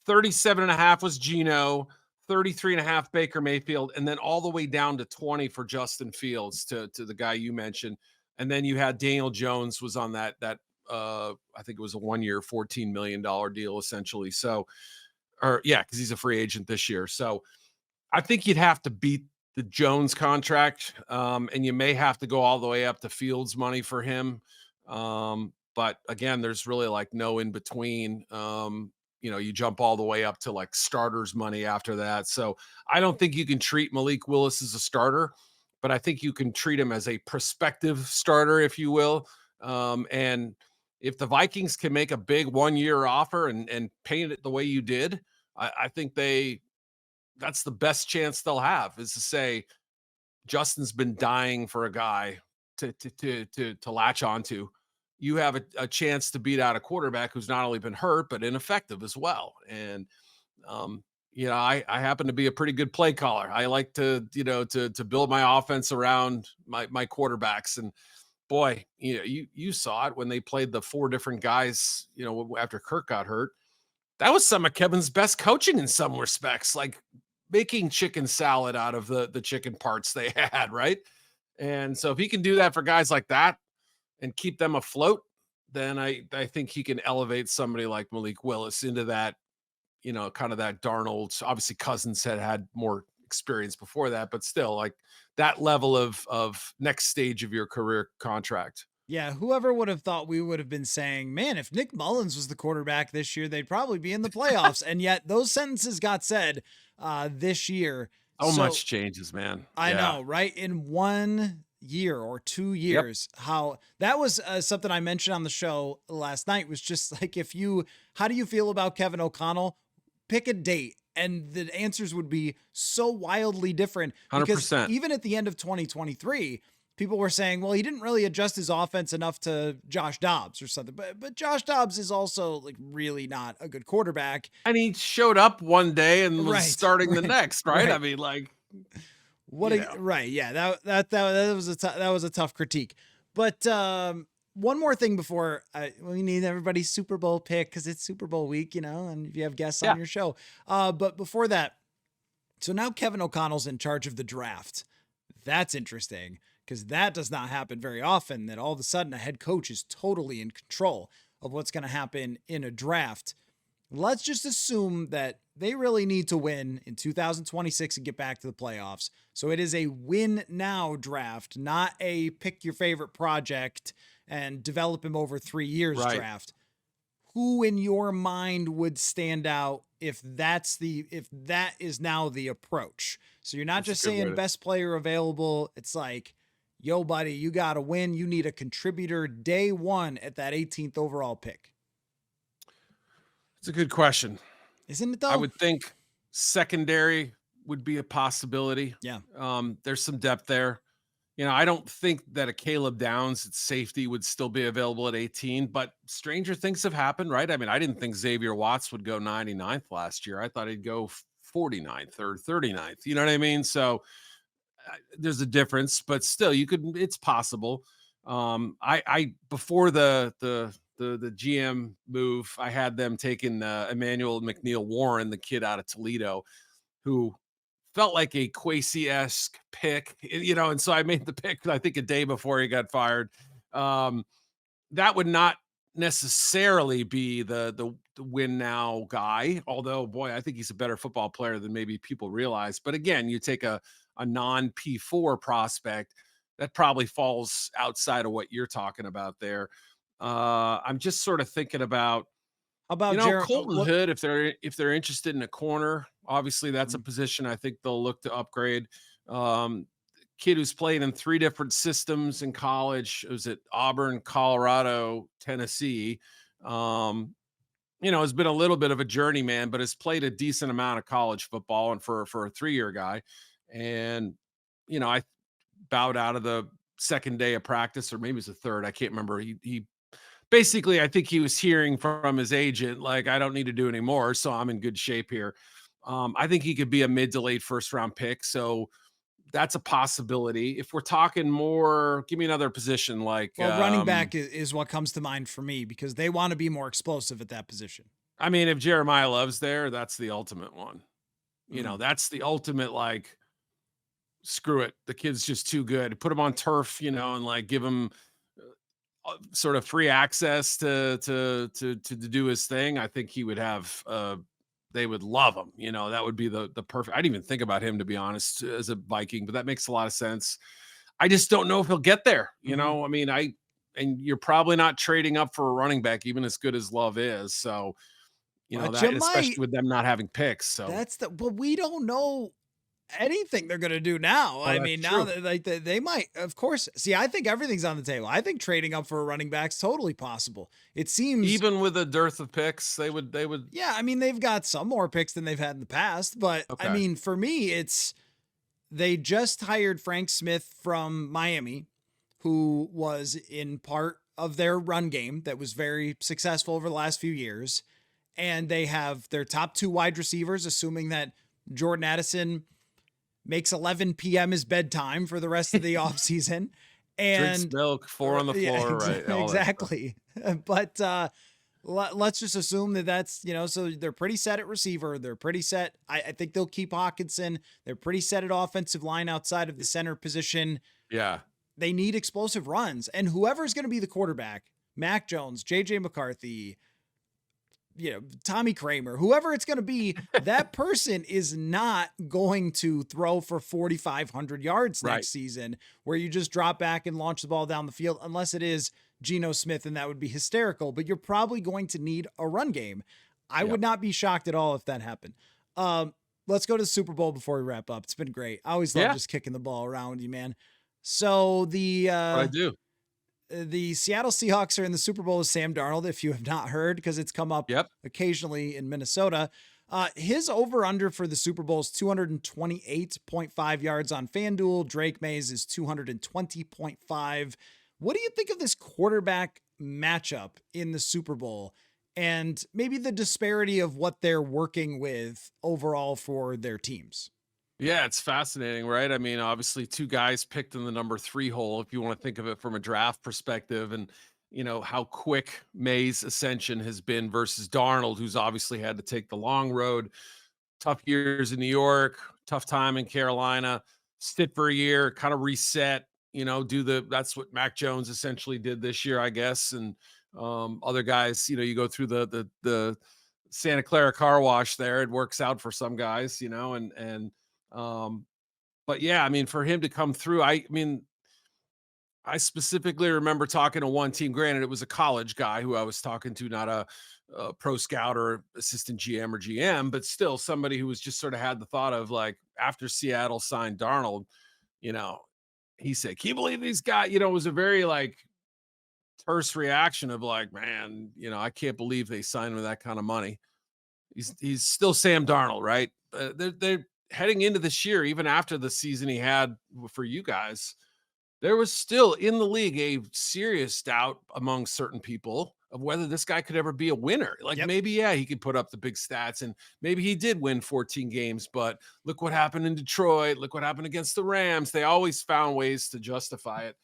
37 and a half was Geno, 33 and a half Baker Mayfield, and then all the way down to 20 for Justin Fields to the guy you mentioned. And then you had Daniel Jones was on that I think it was a 1 year, $14 million deal essentially. So, or yeah, because he's a free agent this year. So I think you'd have to beat the Jones contract, and you may have to go all the way up to Fields money for him. But again, there's really like no in between. You jump all the way up to like starters money after that. So I don't think you can treat Malik Willis as a starter, but I think you can treat him as a prospective starter, if you will. And if the Vikings can make a big 1 year offer and paint it the way you did, I think that's the best chance they'll have is to say Justin's been dying for a guy to latch onto. You have a chance to beat out a quarterback who's not only been hurt but ineffective as well. And I happen to be a pretty good play caller. I like to build my offense around my quarterbacks. And boy, you saw it when they played the four different guys. After Kirk got hurt, that was some of Kevin's best coaching in some respects, like making chicken salad out of the chicken parts they had, right? And so if he can do that for guys like that and keep them afloat, then I think he can elevate somebody like Malik Willis into that, kind of that Darnold. Obviously, Cousins had more experience before that, but still like that level of next stage of your career contract. Yeah, whoever would have thought we would have been saying, man, if Nick Mullins was the quarterback this year, they'd probably be in the playoffs. And yet those sentences got said this year. So So much changes, man. I Yeah. know, right? In 1 year or 2 years, how that was something I mentioned on the show last night was just like, how do you feel about Kevin O'Connell? Pick a date. And the answers would be so wildly different because 100%. even at the end of 2023, people were saying, well, he didn't really adjust his offense enough to Josh Dobbs or something. But Josh Dobbs is also like really not a good quarterback. And he showed up one day and was Right. starting the next, right? I Right. mean, like, Right. Yeah. That was a tough critique. But one more thing before we need everybody's Super Bowl pick because it's Super Bowl week, and if you have guests yeah. on your show. But before that, so now Kevin O'Connell's in charge of the draft. That's interesting because that does not happen very often that all of a sudden a head coach is totally in control of what's going to happen in a draft. Let's just assume that they really need to win in 2026 and get back to the playoffs. So it is a win now draft, not a pick your favorite project and develop him over 3 years Right. draft. Who in your mind would stand out if that is now the approach? So you're not That's a just good way saying to- best player available. It's like, yo, buddy, you got to win. You need a contributor day one at that 18th overall pick. It's a good question. Isn't it though? I would think secondary would be a possibility. Yeah. There's some depth there. I don't think that a Caleb Downs at safety would still be available at 18, but stranger things have happened, right? I mean, I didn't think Xavier Watts would go 99th last year. I thought he'd go 49th or 39th. You know what I mean? So there's a difference, but still it's possible. I before the GM move, I had them taking Emmanuel McNeil Warren, the kid out of Toledo, who felt like a Kwesi-esque pick, and so I made the pick, I think, a day before he got fired. That would not necessarily be the win now guy, although boy, I think he's a better football player than maybe people realize. But again, you take a a non P4 prospect, that probably falls outside of what you're talking about there. I'm just sort of thinking about, How about Jared? Colton What? Hood, if they're interested in a corner, obviously that's a Mhm. position I think they'll look to upgrade. Um, Kid who's played in 3 different systems in college. It was at Auburn, Colorado, Tennessee. Um, has been a little bit of a journeyman, but has played a decent amount of college football and for a 3-year guy. And, I bowed out of the second day of practice, or maybe it was the third. I can't remember. He basically, I think he was hearing from his agent, like, I don't need to do anymore, so I'm in good shape here. I think he could be a mid to late first round pick. So that's a possibility. If we're talking more, give me another position like, Well, running back is what comes to mind for me because they want to be more explosive at that position. I mean, if Jeremiah Love's there, that's the ultimate one. Mm. That's the ultimate, like, screw it. The kid's just too good. Put him on turf, and like give him sort of free access to do his thing. I think he would have they would love him. That would be the perfect. I didn't even think about him, to be honest, as a Viking, but that makes a lot of sense. I just don't know if he'll get there. Mhm. I mean, and you're probably not trading up for a running back, even as good as Love is. So, But you that, especially might. with them not having picks. So, But we don't know anything they're gonna do now. oh, I that's mean, now true. that like they might, of course. See, I think everything's on the table. I think trading up for a running back's totally possible. It seems. Even with a dearth of picks, they would. Yeah, I mean, they've got some more picks than they've had in the past, but I Okay. mean, for me, it's they just hired Frank Smith from Miami, who was in part of their run game that was very successful over the last few years. And they have their top 2 wide receivers, assuming that Jordan Addison makes 11 p.m. his bedtime for the rest of the offseason. Drinks And milk, 4 on the yeah, floor, right? All that stuff. exactly. But let's just assume that that's, so they're pretty set at receiver. They're pretty set. I think they'll keep Hawkinson. They're pretty set at offensive line outside of the center position. Yeah. They need explosive runs. And whoever's going to be the quarterback, Mac Jones, JJ McCarthy, Tommy Kramer, whoever it's going to be, that person is not going to throw for 4,500 yards Right. next season where you just drop back and launch the ball down the field, unless it is Geno Smith, and that would be hysterical, but you're probably going to need a run game. I would Yep. not be shocked at all if that happened. Let's go to the Super Bowl before we wrap up. It's been great. I always love Yeah. just kicking the ball around you, man. So What I do. the Seattle Seahawks are in the Super Bowl with Sam Darnold, if you have not heard, because it's come up Yep. occasionally in Minnesota. His over-under for the Super Bowl is 228.5 yards on FanDuel. Drake Mays is 220.5. What do you think of this quarterback matchup in the Super Bowl and maybe the disparity of what they're working with overall for their teams? Yeah, it's fascinating, right? I mean, obviously 2 guys picked in the number 3 hole, if you want to think of it from a draft perspective, and how quick May's ascension has been versus Darnold, who's obviously had to take the long road. Tough years in New York, tough time in Carolina, sit for a year, kind of reset, that's what Mac Jones essentially did this year, I guess. And other guys, you go through the Santa Clara car wash there. It works out for some guys, um, but yeah, I mean, for him to come through, I mean, I specifically remember talking to one team. Granted, it was a college guy who I was talking to, not a pro scout or assistant GM or GM, but still somebody who was just sort of had the thought of, like, after Seattle signed Darnold, you know, he said, "Can you believe these guys?" It was a very, like, terse reaction of like, "Man, I can't believe they signed him with that kind of money." He's still Sam Darnold, right? They're heading into this year, even after the season he had for you guys, there was still in the league a serious doubt among certain people of whether this guy could ever be a winner. Like, Yep. maybe, yeah, he could put up the big stats and maybe he did win 14 games, but look what happened in Detroit. Look what happened against the Rams. They always found ways to justify it.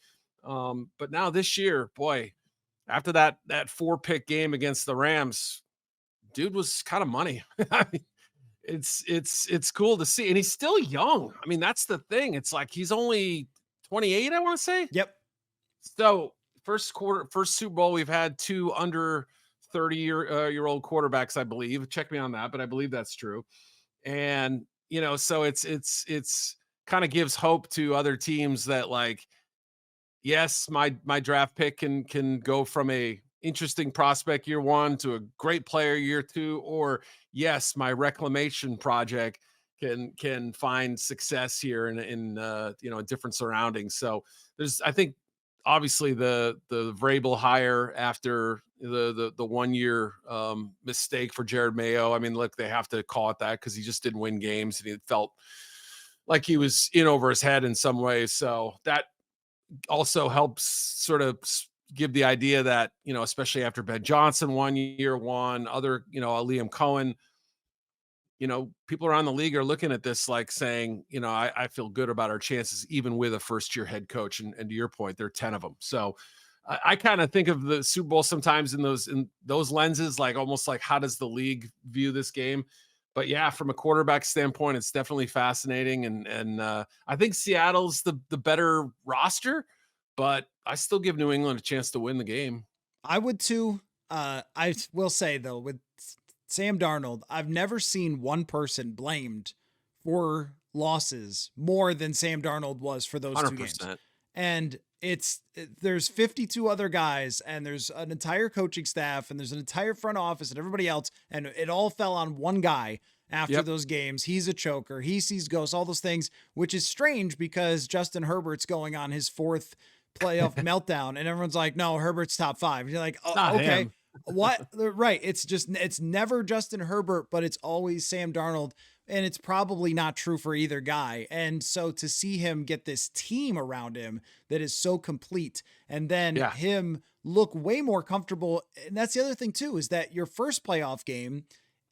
But now this year, boy, after that 4-pick game against the Rams, dude was kind of money. I mean, it's cool to see, and he's still young. I mean, that's the thing. It's like he's only 28, I want to say. Yep. So first Super Bowl, we've had 2 under 30 year old quarterbacks, I believe. Check me on that, but I believe that's true. And so it's kind of gives hope to other teams that like, yes, my draft pick can go from a interesting prospect year one to a great player year two, or yes, my reclamation project can find success here in different surroundings. So there's I think obviously the Vrabel hire after the 1 year mistake for Jared Mayo. I mean, look, they have to call it that because he just didn't win games and he felt like he was in over his head in some ways. So that also helps sort of give the idea that, especially after Ben Johnson 1 year, other, Liam Cohen, people around the league are looking at this like saying, I feel good about our chances, even with a first year head coach. And to your point, there are 10 of them. So I kind of think of the Super Bowl sometimes in those lenses, like almost like how does the league view this game? But yeah, from a quarterback standpoint, it's definitely fascinating. And I think Seattle's the better roster, but I still give New England a chance to win the game. I would too. I will say though, with Sam Darnold, I've never seen one person blamed for losses more than Sam Darnold was for those two games. 100%. And there's 52 other guys, and there's an entire coaching staff, and there's an entire front office and everybody else, and it all fell on one guy after Yep. those games. He's a choker, he sees ghosts, all those things, which is strange because Justin Herbert's going on his fourth playoff meltdown, and everyone's like, no, Herbert's top five. And you're like, It's oh, not okay. him. What? Right. It's never Justin Herbert, but it's always Sam Darnold. And it's probably not true for either guy. And so to see him get this team around him that is so complete, and then Yeah. him look way more comfortable. And that's the other thing too, is that your first playoff game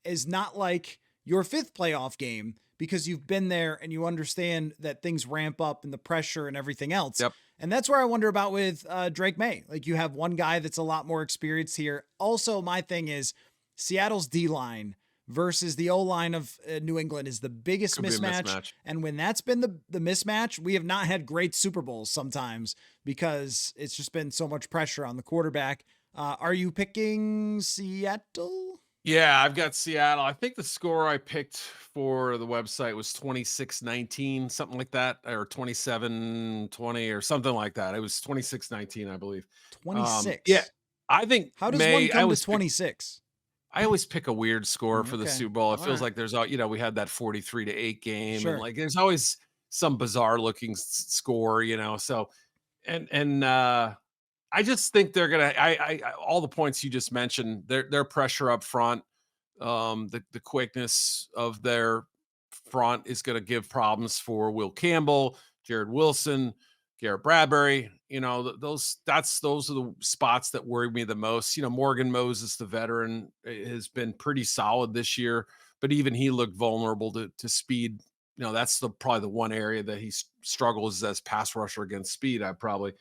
is not like your fifth playoff game because you've been there and you understand that things ramp up and the pressure and everything else. Yep. And that's where I wonder about with Drake May. Like, you have one guy that's a lot more experienced here. Also, my thing is Seattle's D line versus the O line of New England is the biggest Could be a mismatch. mismatch. And when that's been the mismatch, we have not had great Super Bowls sometimes because it's just been so much pressure on the quarterback. Are you picking Seattle? Yeah, I've got Seattle. I think the score I picked for the website was 26-19, something like that, or 27-20 or something like that. It was 26-19, I believe. Yeah, 26. I think How does one May come to 26? I always pick a weird score for the Okay. Super Bowl. It All feels right. like there's we had that 43-8 game, and Sure. like there's always some bizarre looking score, so and I just think they're gonna. All the points you just mentioned, their pressure up front, the quickness of their front is going to give problems for Will Campbell, Jared Wilson, Garrett Bradbury. Those are the spots that worry me the most. Morgan Moses, the veteran, has been pretty solid this year, but even he looked vulnerable to speed. That's probably the one area that he struggles as pass rusher against speed. I probably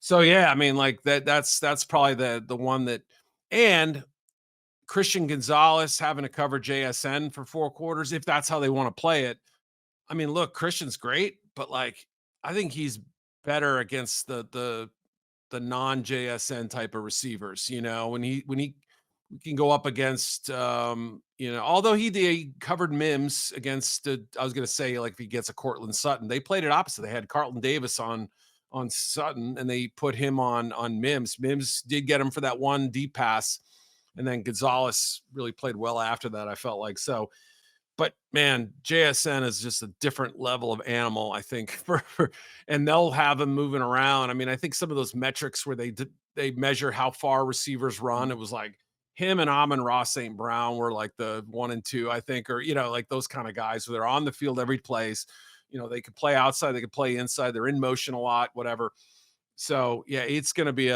so yeah, I mean, like that's probably the one that and Christian Gonzalez having to cover JSN for 4 quarters, if that's how they want to play it. I mean, look, Christian's great, but like I think he's better against the non-JSN type of receivers, when he can go up against although he covered Mims against I was gonna say, like, if he gets a Cortland Sutton, they played it opposite. They had Carlton Davis on Sutton and they put him on Mims. Mims did get him for that one deep pass, and then Gonzalez really played well after that, I felt like. So, but man, JSN is just a different level of animal, I think, and they'll have him moving around. I mean, I think some of those metrics where they measure how far receivers run, it was like him and Amon-Ra St. Brown were like the 1 and 2, I think, or like those kind of guys where they're on the field every place. They could play outside, they could play inside, they're in motion a lot, whatever. So yeah, it's going to be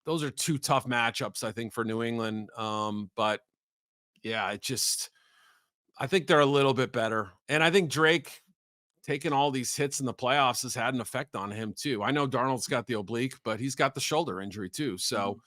those are two tough matchups, I think, for New England. But yeah, I think they're a little bit better. And I think Drake taking all these hits in the playoffs has had an effect on him too. I know Darnold's got the oblique, but he's got the shoulder injury too. So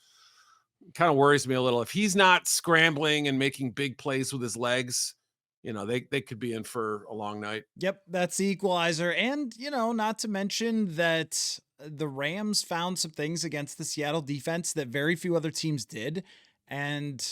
it kind of worries me a little. If he's not scrambling and making big plays with his legs, they could be in for a long night. Yep, that's the equalizer. And, not to mention that the Rams found some things against the Seattle defense that very few other teams did. And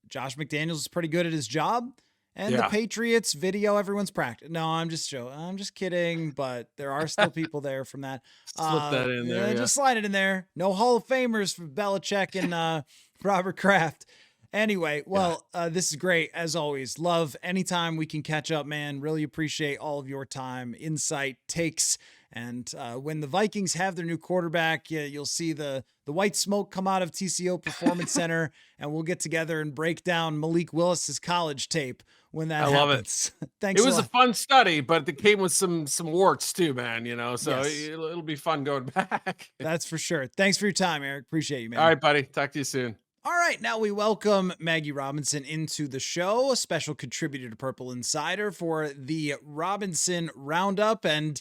Josh McDaniels is pretty good at his job. And the Yeah. Patriots video everyone's practice. No, I'm just joking. I'm just kidding, but there are still people there from that. Slip that in there. Yeah, Yeah. just slide it in there. No Hall of Famers for Belichick and Robert Kraft. Anyway, Yeah. well, this is great as always. Love anytime we can catch up, man. Really appreciate all of your time, insight, takes. And when the Vikings have their new quarterback, you'll see the white smoke come out of TCO Performance Center, and we'll get together and break down Malik Willis's college tape when that I love it. happens. It Thanks a was a lot. fun study, but it came with some warts too, man, so Yes, it'll be fun going back. that's for sure. Thanks for your time, Eric. Appreciate you, All man. right, buddy. Talk to you soon. All right, now we welcome Maggie Robinson into the show, a special contributor to Purple Insider for the Robinson Roundup. And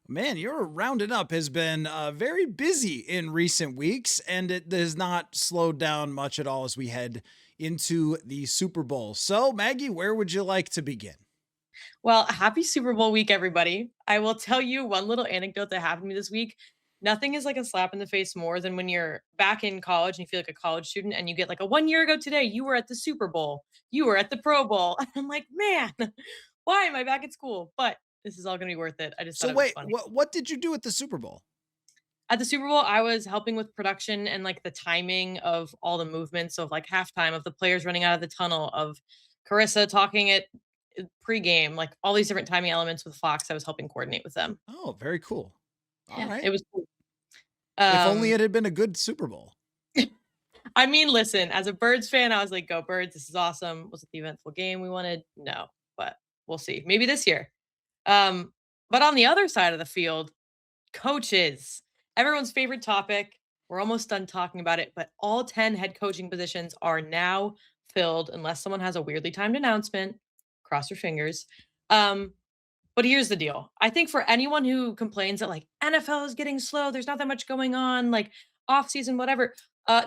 man, your rounding up has been very busy in recent weeks, and it has not slowed down much at all as we head into the Super Bowl. So, Maggie, where would you like to begin? Well, happy Super Bowl week, everybody. I will tell you one little anecdote that happened to me this week. Nothing is like a slap in the face more than when you're back in college and you feel like a college student and you get like a 1 year ago today, you were at the Super Bowl, you were at the Pro Bowl. And I'm like, man, why am I back at school? But this is all going to be worth it. I just thought So, it was wait, funny. what did you do at the Super Bowl? At the Super Bowl, I was helping with production and like the timing of all the movements of like halftime, of the players running out of the tunnel, of Carissa talking at pregame, like all these different timing elements with Fox. I was helping coordinate with them. Oh, very cool. All Yeah, right. it was cool. If only Um, it had been a good Super Bowl. I mean, listen, as a Birds fan, I was like, "Go Birds! This is awesome." Was it the eventful game we wanted? No, but we'll see. Maybe this year. Um, but on the other side of the field, coaches, everyone's favorite topic. We're almost done talking about it, but all 10 head coaching positions are now filled unless someone has a weirdly timed announcement. Cross your fingers. Um, But here's the deal. I think for anyone who complains that like NFL is getting slow, there's not that much going on, like off season, whatever.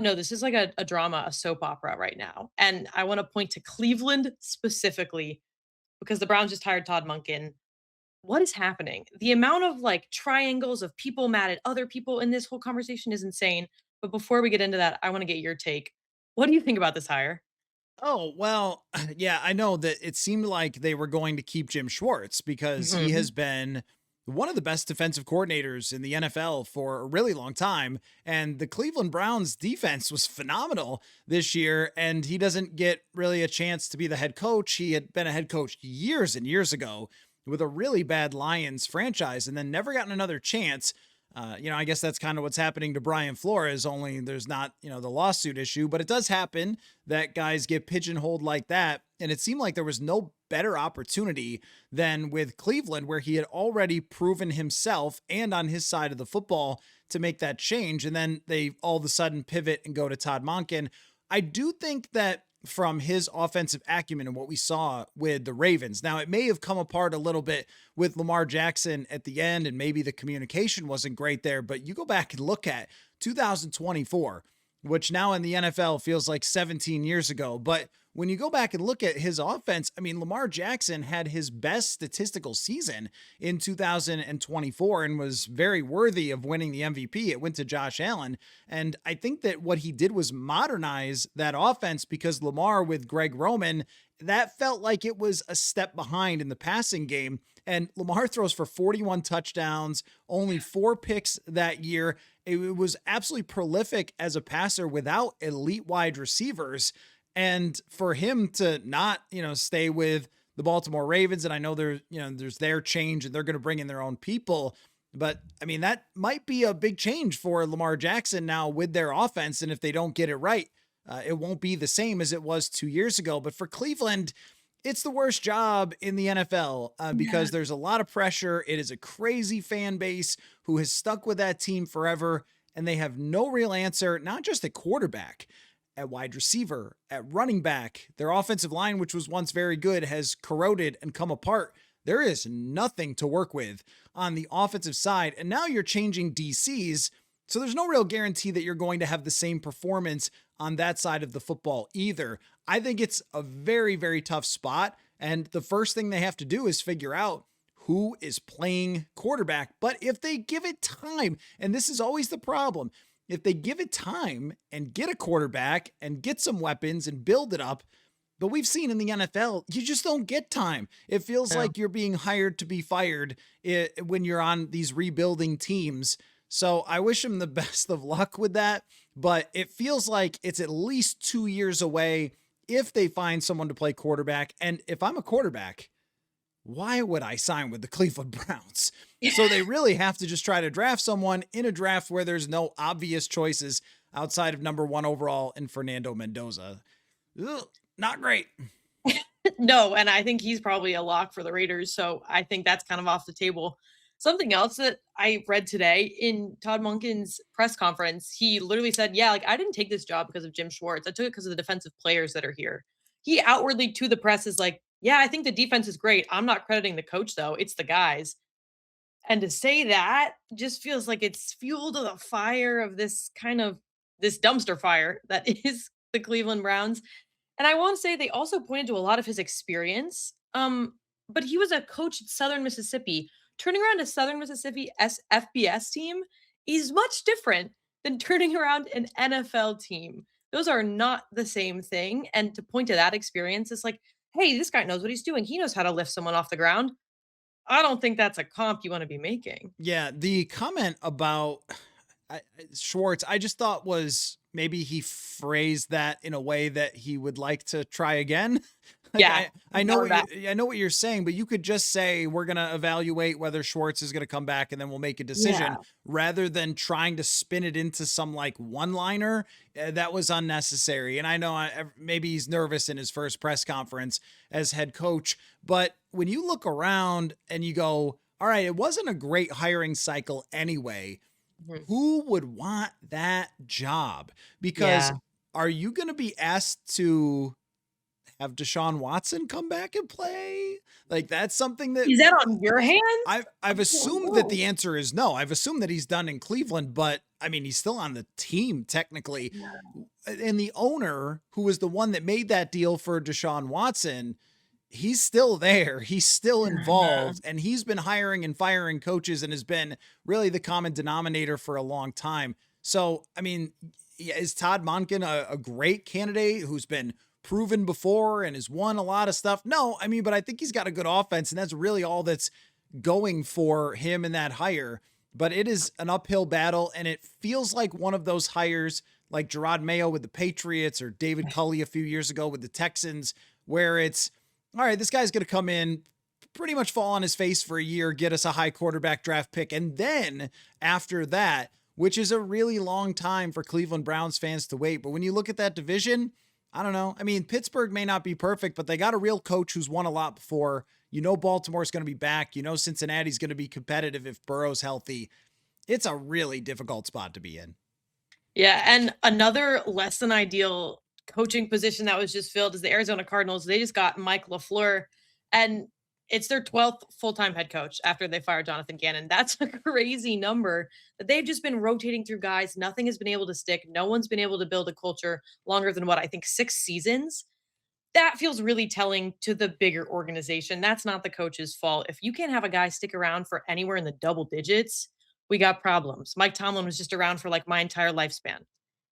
No, this is like a drama, a soap opera right now. And I want to point to Cleveland specifically because the Browns just hired Todd Monken. What is happening? The amount of like triangles of people mad at other people in this whole conversation is insane. But before we get into that, I want to get your take. What do you think about this hire? Oh, well, yeah, I know that it seemed like they were going to keep Jim Schwartz because he Mhm. has been one of the best defensive coordinators in the NFL for a really long time. And the Cleveland Browns defense was phenomenal this year. And he doesn't get really a chance to be the head coach. He had been a head coach years and years ago with a really bad Lions franchise and then never gotten another chance. I guess that's kind of what's happening to Brian Flores, only there's not, the lawsuit issue, but it does happen that guys get pigeonholed like that. And it seemed like there was no better opportunity than with Cleveland, where he had already proven himself and on his side of the football to make that change. And then they all of a sudden pivot and go to Todd Monken. I do think that from his offensive acumen and what we saw with the Ravens. Now, it may have come apart a little bit with Lamar Jackson at the end, and maybe the communication wasn't great there, but you go back and look at 2024, which now in the NFL feels like 17 years ago. But when you go back and look at his offense, I mean, Lamar Jackson had his best statistical season in 2024 and was very worthy of winning the MVP. It went to Josh Allen. And I think that what he did was modernize that offense because Lamar with Greg Roman, that felt like it was a step behind in the passing game. And Lamar throws for 41 touchdowns, only 4 picks that year. It was absolutely prolific as a passer without elite wide receivers. And for him to not, stay with the Baltimore Ravens, and I know there's their change and they're going to bring in their own people. But I mean, that might be a big change for Lamar Jackson now with their offense. And if they don't get it right, it won't be the same as it was 2 years ago. But for Cleveland, it's the worst job in the NFL because there's a lot of pressure. It is a crazy fan base who has stuck with that team forever, and they have no real answer, not just at quarterback, at wide receiver, at running back. Their offensive line, which was once very good, has corroded and come apart. There is nothing to work with on the offensive side. And now you're changing DCs. So there's no real guarantee that you're going to have the same performance on that side of the football either. I think it's a very, very tough spot. And the first thing they have to do is figure out who is playing quarterback. But if they give it time, and this is always the problem, if they give it time and get a quarterback and get some weapons and build it up, But we've seen in the NFL, you just don't get time. It feels Yeah. like you're being hired to be fired when you're on these rebuilding teams. So I wish him the best of luck with that. But it feels like it's at least 2 years away if they find someone to play quarterback. And if I'm a quarterback, why would I sign with the Cleveland Browns? So they really have to just try to draft someone in a draft where there's no obvious choices outside of number 1 overall and Fernando Mendoza. Ugh, not great. No, and I think he's probably a lock for the Raiders. So I think that's kind of off the table. Something else that I read today in Todd Monken's press conference, he literally said, yeah, like I didn't take this job because of Jim Schwartz. I took it because of the defensive players that are here. He outwardly to the press is like, yeah, I think the defense is great. I'm not crediting the coach though. It's the guys. And to say that just feels like it's fuel to the fire of this dumpster fire that is the Cleveland Browns. And I want to say they also pointed to a lot of his experience. But he was a coach at Southern Mississippi. Turning around a Southern Mississippi FBS team is much different than turning around an NFL team. Those are not the same thing. And to point to that experience, it's like, hey, this guy knows what he's doing. He knows how to lift someone off the ground. I don't think that's a comp you want to be making. Yeah, the comment about Schwartz, I just thought was maybe he phrased that in a way that he would like to try again. Like Yeah. I know Know that. I know what you're saying, but you could just say we're gonna evaluate whether Schwartz is gonna come back, and then we'll make a Yeah. decision rather than trying to spin it into some like one-liner. That was unnecessary. And I know maybe he's nervous in his first press conference as head coach, but when you look around and you go, all right, it wasn't a great hiring cycle anyway. Mhm. Who would want that job? Because Yeah. are you going to be asked to have Deshaun Watson come back and play? Like that's something that Is that on your hands? I've Oh, assumed that no. the answer is no. I've assumed that he's done in Cleveland, but I mean, he's still on the team technically. And the owner, who was the one that made that deal for Deshaun Watson, he's still there. He's still involved, and he's been hiring and firing coaches and has been really the common denominator for a long time. So, I mean, yeah, is Todd Monken a great candidate who's been proven before and has won a lot of stuff? No, I mean, but I think he's got a good offense, and that's really all that's going for him in that hire. But it is an uphill battle, and it feels like one of those hires like Gerard Mayo with the Patriots or David Culley a few years ago with the Texans, where it's, all right, this guy's going to come in, pretty much fall on his face for a year, get us a high quarterback draft pick. And then after that, which is a really long time for Cleveland Browns fans to wait. But when you look at that division, I don't know. I mean, Pittsburgh may not be perfect, but they got a real coach who's won a lot before. You know, Baltimore's going to be back. You know, Cincinnati's going to be competitive if Burrow's healthy. It's a really difficult spot to be in. Yeah, and another less than ideal coaching position that was just filled is the Arizona Cardinals. They just got Mike LaFleur, and it's their 12th full-time head coach after they fired Jonathan Gannon. That's a crazy number that they've just been rotating through guys. Nothing has been able to stick. No one's been able to build a culture longer than what I think 6 seasons. That feels really telling to the bigger organization. That's not the coach's fault. If you can't have a guy stick around for anywhere in the double digits, we got problems. Mike Tomlin was just around for like my entire lifespan.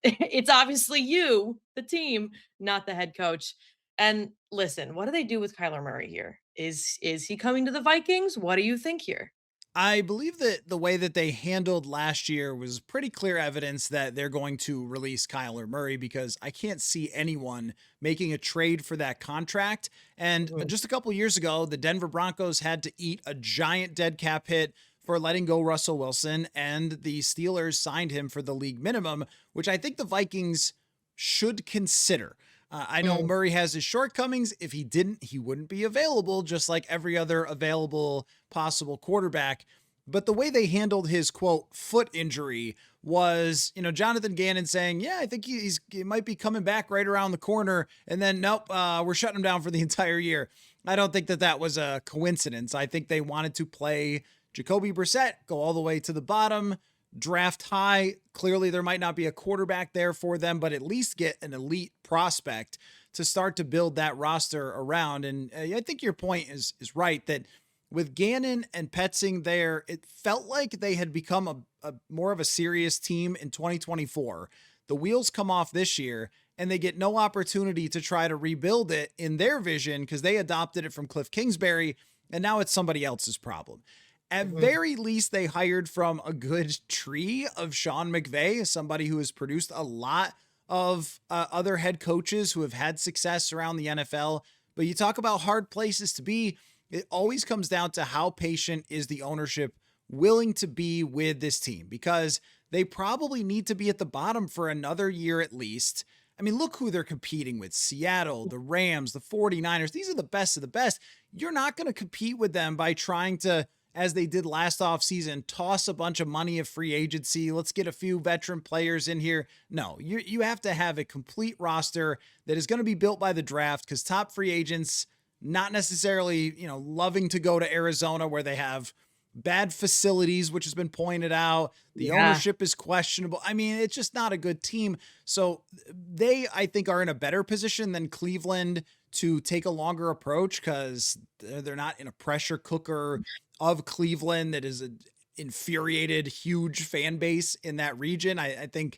It's obviously you, the team, not the head coach. And listen, what do they do with Kyler Murray here? Is he coming to the Vikings? What do you think here? I believe that the way that they handled last year was pretty clear evidence that they're going to release Kyler Murray, because I can't see anyone making a trade for that contract. And Mhm. just a couple years ago, the Denver Broncos had to eat a giant dead cap hit for letting go Russell Wilson, and the Steelers signed him for the league minimum, which I think the Vikings should consider. I know Mm. Murray has his shortcomings. If he didn't, he wouldn't be available, just like every other available possible quarterback. But the way they handled his quote foot injury was, Jonathan Gannon saying, yeah, I think he might be coming back right around the corner. And then, nope, we're shutting him down for the entire year. I don't think that that was a coincidence. I think they wanted to play Jacoby Brissett, go all the way to the bottom, draft high. Clearly, there might not be a quarterback there for them, but at least get an elite prospect to start to build that roster around. And I think your point is right that with Gannon and Petzing there, it felt like they had become a more of a serious team in 2024 the wheels come off this year and they get no opportunity to try to rebuild it in their vision because they adopted it from Cliff Kingsbury and now it's somebody else's problem. At Mhm. very least, they hired from a good tree of Sean McVay, somebody who has produced a lot of other head coaches who have had success around the NFL. But you talk about hard places to be, it always comes down to how patient is the ownership willing to be with this team because they probably need to be at the bottom for another year at least. I mean, look who they're competing with: Seattle, the Rams, the 49ers. These are the best of the best. You're not going to compete with them by trying to, as they did last offseason, toss a bunch of money of free agency. Let's get a few veteran players in here. No, you have to have a complete roster that is going to be built by the draft because top free agents, not necessarily, loving to go to Arizona where they have bad facilities, which has been pointed out. The Yeah. ownership is questionable. I mean, it's just not a good team. So they, I think, are in a better position than Cleveland to take a longer approach because they're not in a pressure cooker of Cleveland that is an infuriated, huge fan base in that region. I think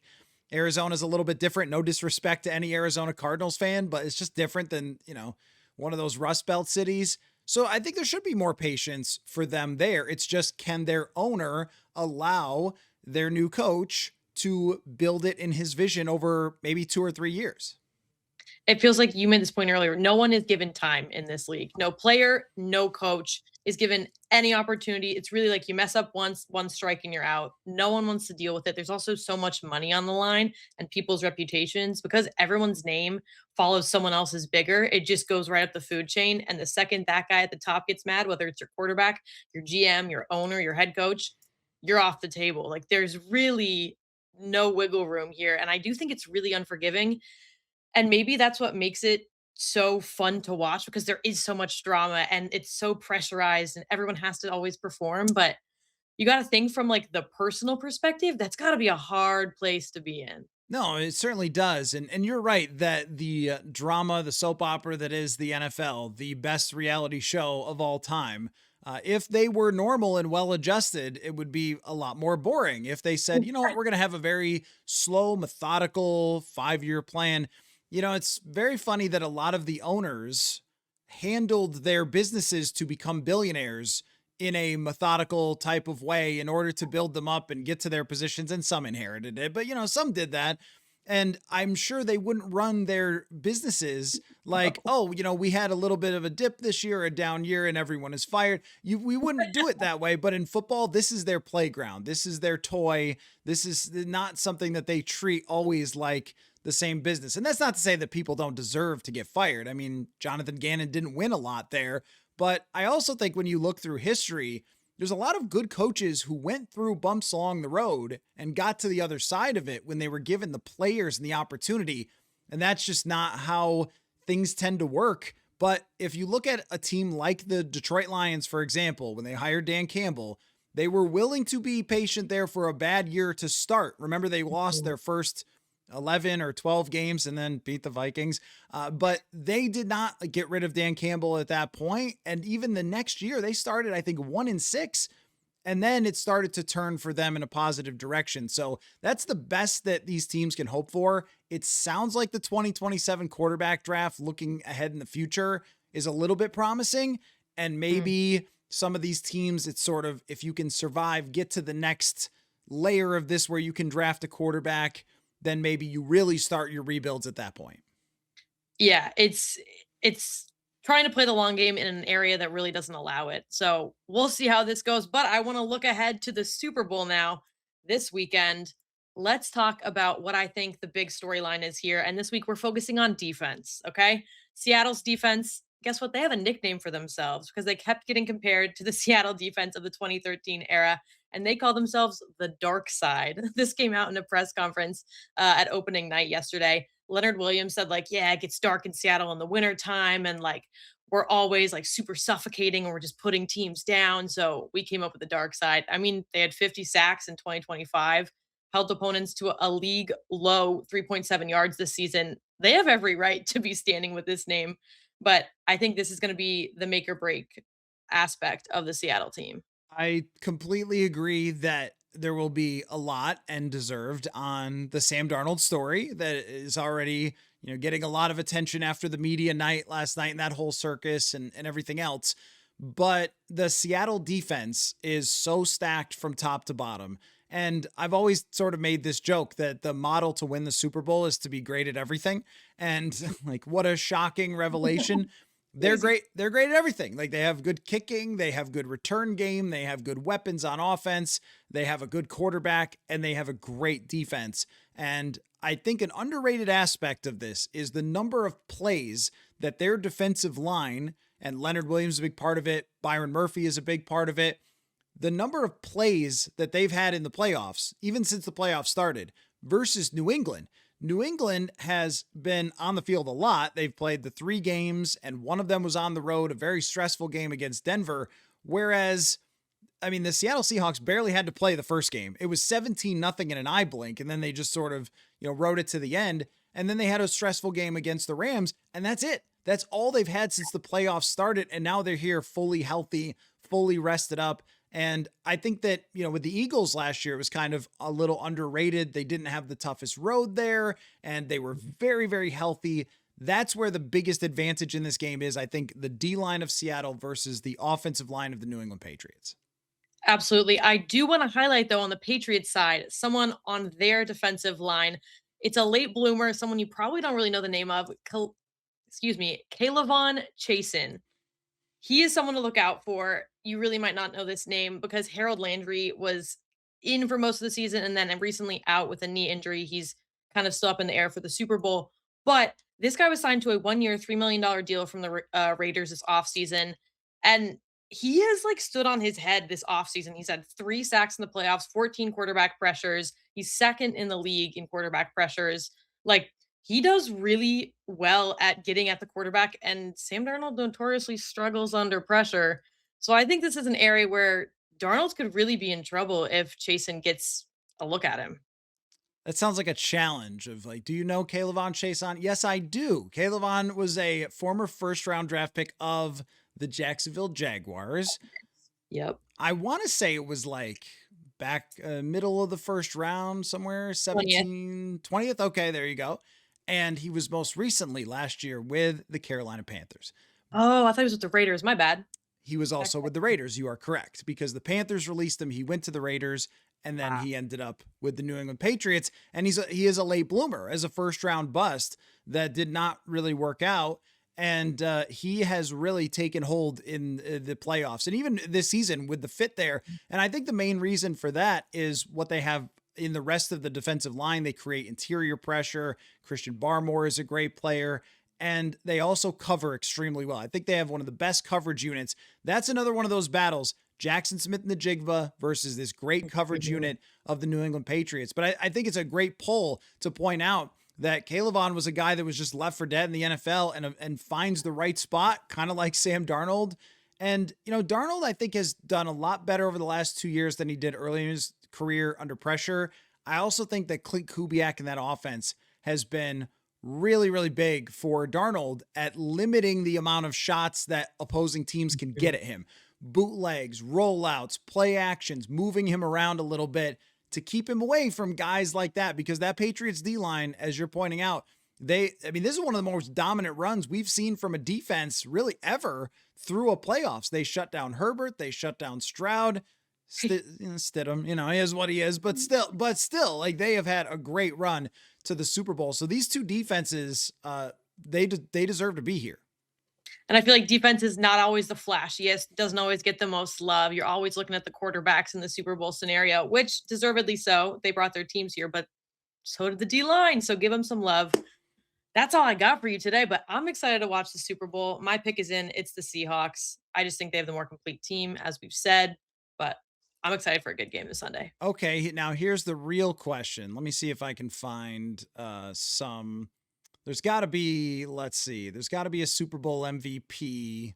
Arizona's a little bit different. No disrespect to any Arizona Cardinals fan, but it's just different than, one of those Rust Belt cities. So I think there should be more patience for them there. It's just, can their owner allow their new coach to build it in his vision over maybe 2 or 3 years? It feels like you made this point earlier. No one is given time in this league. No player, no coach is given any opportunity. It's really like you mess up once, one strike and you're out. No one wants to deal with it. There's also so much money on the line and people's reputations because everyone's name follows someone else's bigger. It just goes right up the food chain. And the second that guy at the top gets mad, whether it's your quarterback, your GM, your owner, your head coach, you're off the table. Like there's really no wiggle room here. And I do think it's really unforgiving, and maybe that's what makes it so fun to watch because there is so much drama and it's so pressurized and everyone has to always perform. But you got to think from like the personal perspective, that's got to be a hard place to be in. No, it certainly does. And you're right that the drama, the soap opera that is the NFL, the best reality show of all time, if they were normal and well adjusted, it would be a lot more boring. If they said, you know what, we're going to have a very slow, methodical 5 year plan. It's very funny that a lot of the owners handled their businesses to become billionaires in a methodical type of way in order to build them up and get to their positions. And some inherited it, but some did that. And I'm sure they wouldn't run their businesses like, oh, we had a little bit of a dip this year, a down year, and everyone is fired. We wouldn't do it that way. But in football, this is their playground. This is their toy. This is not something that they treat always like the same business. And that's not to say that people don't deserve to get fired. I mean, Jonathan Gannon didn't win a lot there. But I also think when you look through history, there's a lot of good coaches who went through bumps along the road and got to the other side of it when they were given the players and the opportunity. And that's just not how things tend to work. But if you look at a team like the Detroit Lions, for example, when they hired Dan Campbell, they were willing to be patient there for a bad year to start. Remember, they lost their first 11 or 12 games and then beat the Vikings. But they did not get rid of Dan Campbell at that point. And even the next year, they started, I think, 1-6. And then it started to turn for them in a positive direction. So that's the best that these teams can hope for. It sounds like the 2027 quarterback draft, looking ahead in the future, is a little bit promising. And Mm. maybe some of these teams, it's sort of, if you can survive, get to the next layer of this where you can draft a quarterback, then maybe you really start your rebuilds at that point. Yeah, it's trying to play the long game in an area that really doesn't allow it. So we'll see how this goes. But I want to look ahead to the Super Bowl now this weekend. Let's talk about what I think the big storyline is here. And this week we're focusing on defense. Okay. Seattle's defense, guess what? They have a nickname for themselves because they kept getting compared to the Seattle defense of the 2013 era. And they call themselves the dark side. This came out in a press conference at opening night yesterday. Leonard Williams said, like, yeah, it gets dark in Seattle in the winter time, and like we're always like super suffocating and we're just putting teams down. So we came up with the dark side. I mean, they had 50 sacks in 2025, held opponents to a league low 3.7 yards this season. They have every right to be standing with this name, but I think this is going to be the make or break aspect of the Seattle team. I completely agree that there will be a lot, and deserved, on the Sam Darnold story that is already, getting a lot of attention after the media night last night and that whole circus and everything else. But the Seattle defense is so stacked from top to bottom. And I've always sort of made this joke that the model to win the Super Bowl is to be great at everything. And like, what a shocking revelation. They're great. They're great at everything. Like, they have good kicking, they have good return game, they have good weapons on offense, they have a good quarterback, and they have a great defense. And I think an underrated aspect of this is the number of plays that their defensive line, and Leonard Williams is a big part of it, Byron Murphy is a big part of it, the number of plays that they've had in the playoffs, even since the playoffs started, versus New England. New England has been on the field a lot. They've played the 3 games, and one of them was on the road, a very stressful game against Denver. Whereas, I mean, the Seattle Seahawks barely had to play the first game. It was 17-0 in an eye blink, and then they just sort of, rode it to the end. And then they had a stressful game against the Rams, and that's it. That's all they've had since the playoffs started, and now they're here fully healthy, fully rested up. And I think that, with the Eagles last year, it was kind of a little underrated. They didn't have the toughest road there, and they were very, very healthy. That's where the biggest advantage in this game is, I think, the D-line of Seattle versus the offensive line of the New England Patriots. Absolutely. I do want to highlight, though, on the Patriots side, someone on their defensive line. It's a late bloomer, someone you probably don't really know the name of. Kaylavon Chasen. He is someone to look out for. You really might not know this name because Harold Landry was in for most of the season and then recently out with a knee injury. He's kind of still up in the air for the Super Bowl. But this guy was signed to a 1-year, $3 million deal from the Raiders this offseason. And he has stood on his head this offseason. He's had 3 sacks in the playoffs, 14 quarterback pressures. He's second in the league in quarterback pressures. He does really well at getting at the quarterback, and Sam Darnold notoriously struggles under pressure. So I think this is an area where Darnold could really be in trouble if Chasen gets a look at him. That sounds like a challenge of do you know Kaylavon Chasen? Yes, I do. Kaylavon was a former first-round draft pick of the Jacksonville Jaguars. Yep. I want to say it was back middle of the first round, somewhere 20th. Okay, there you go. And he was most recently last year with the Carolina Panthers. Oh, I thought he was with the Raiders. My bad. He was also with the Raiders. You are correct, because the Panthers released him. He went to the Raiders, and then he ended up with the New England Patriots. And he is a late bloomer as a first round bust that did not really work out. And he has really taken hold in the playoffs and even this season with the fit there. And I think the main reason for that is what they have in the rest of the defensive line. They create interior pressure. Christian Barmore is a great player, and they also cover extremely well. I think they have one of the best coverage units. That's another one of those battles. Jackson Smith and the Jigba versus this great coverage unit of the New England Patriots. But I think it's a great poll to point out that Kaylavon was a guy that was just left for dead in the NFL and finds the right spot, kind of like Sam Darnold. And, Darnold, I think, has done a lot better over the last 2 years than he did early in his career under pressure. I also think that Clint Kubiak in that offense has been really, really big for Darnold at limiting the amount of shots that opposing teams can get at him. Bootlegs, rollouts, play actions, moving him around a little bit to keep him away from guys like that, because that Patriots D-line, as you're pointing out, this is one of the most dominant runs we've seen from a defense really ever through a playoffs. They shut down Herbert. They shut down Stroud. Stidham, he is what he is, but still, they have had a great run to the Super Bowl. So these two defenses, they deserve to be here. And I feel like defense is not always the flashiest, doesn't always get the most love. You're always looking at the quarterbacks in the Super Bowl scenario, which deservedly so. They brought their teams here, but so did the D-line. So give them some love. That's all I got for you today, but I'm excited to watch the Super Bowl. My pick is in. It's the Seahawks. I just think they have the more complete team, as we've said, but I'm excited for a good game this Sunday. Okay, now here's the real question. Let me see if I can find some. There's got to be, there's got to be a Super Bowl MVP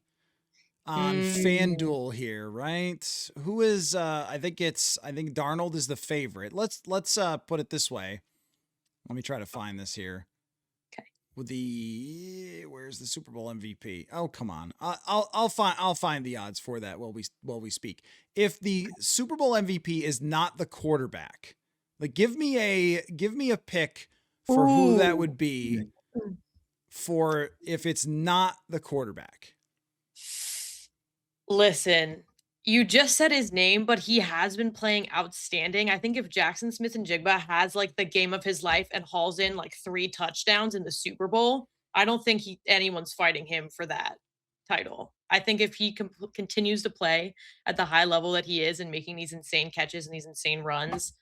on FanDuel here, right? Who is, I think Darnold is the favorite. Let's put it this way. Let me try to find this here. Okay. With where's the Super Bowl MVP? Oh, come on. I'll find the odds for that while we speak. If the Super Bowl MVP is not the quarterback, like give me a pick for who that would be for if it's not the quarterback. Listen, you just said his name, but he has been playing outstanding. I think if Jackson Smith and Jigba has like the game of his life and hauls in like 3 touchdowns in the Super Bowl, I don't think anyone's fighting him for that title. I think if he continues to play at the high level that he is and making these insane catches and these insane runs,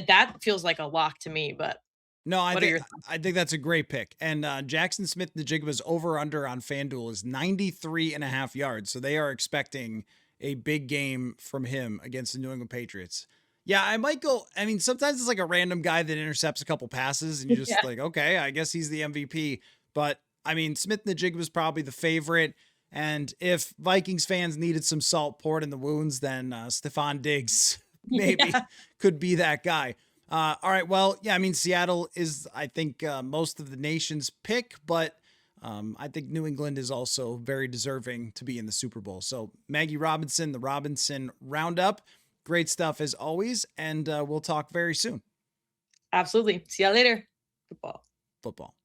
that feels like a lock to me. But No, what are your I think that's a great pick. And Jackson Smith and the Jigba's over under on FanDuel is 93.5 yards. So they are expecting a big game from him against the New England Patriots. Yeah, I might go. I mean, sometimes it's like a random guy that intercepts a couple passes and you're just Yeah. like, okay, I guess he's the MVP. But I mean, Smith and the Jigba was probably the favorite. And if Vikings fans needed some salt poured in the wounds, then Stephon Diggs maybe Yeah. could be that guy. All right. Well, yeah, I mean, Seattle is, I think, most of the nation's pick, but I think New England is also very deserving to be in the Super Bowl. So Maggie Robinson, the Robinson Roundup, great stuff as always. And we'll talk very soon. Absolutely. See you later. Football. Football.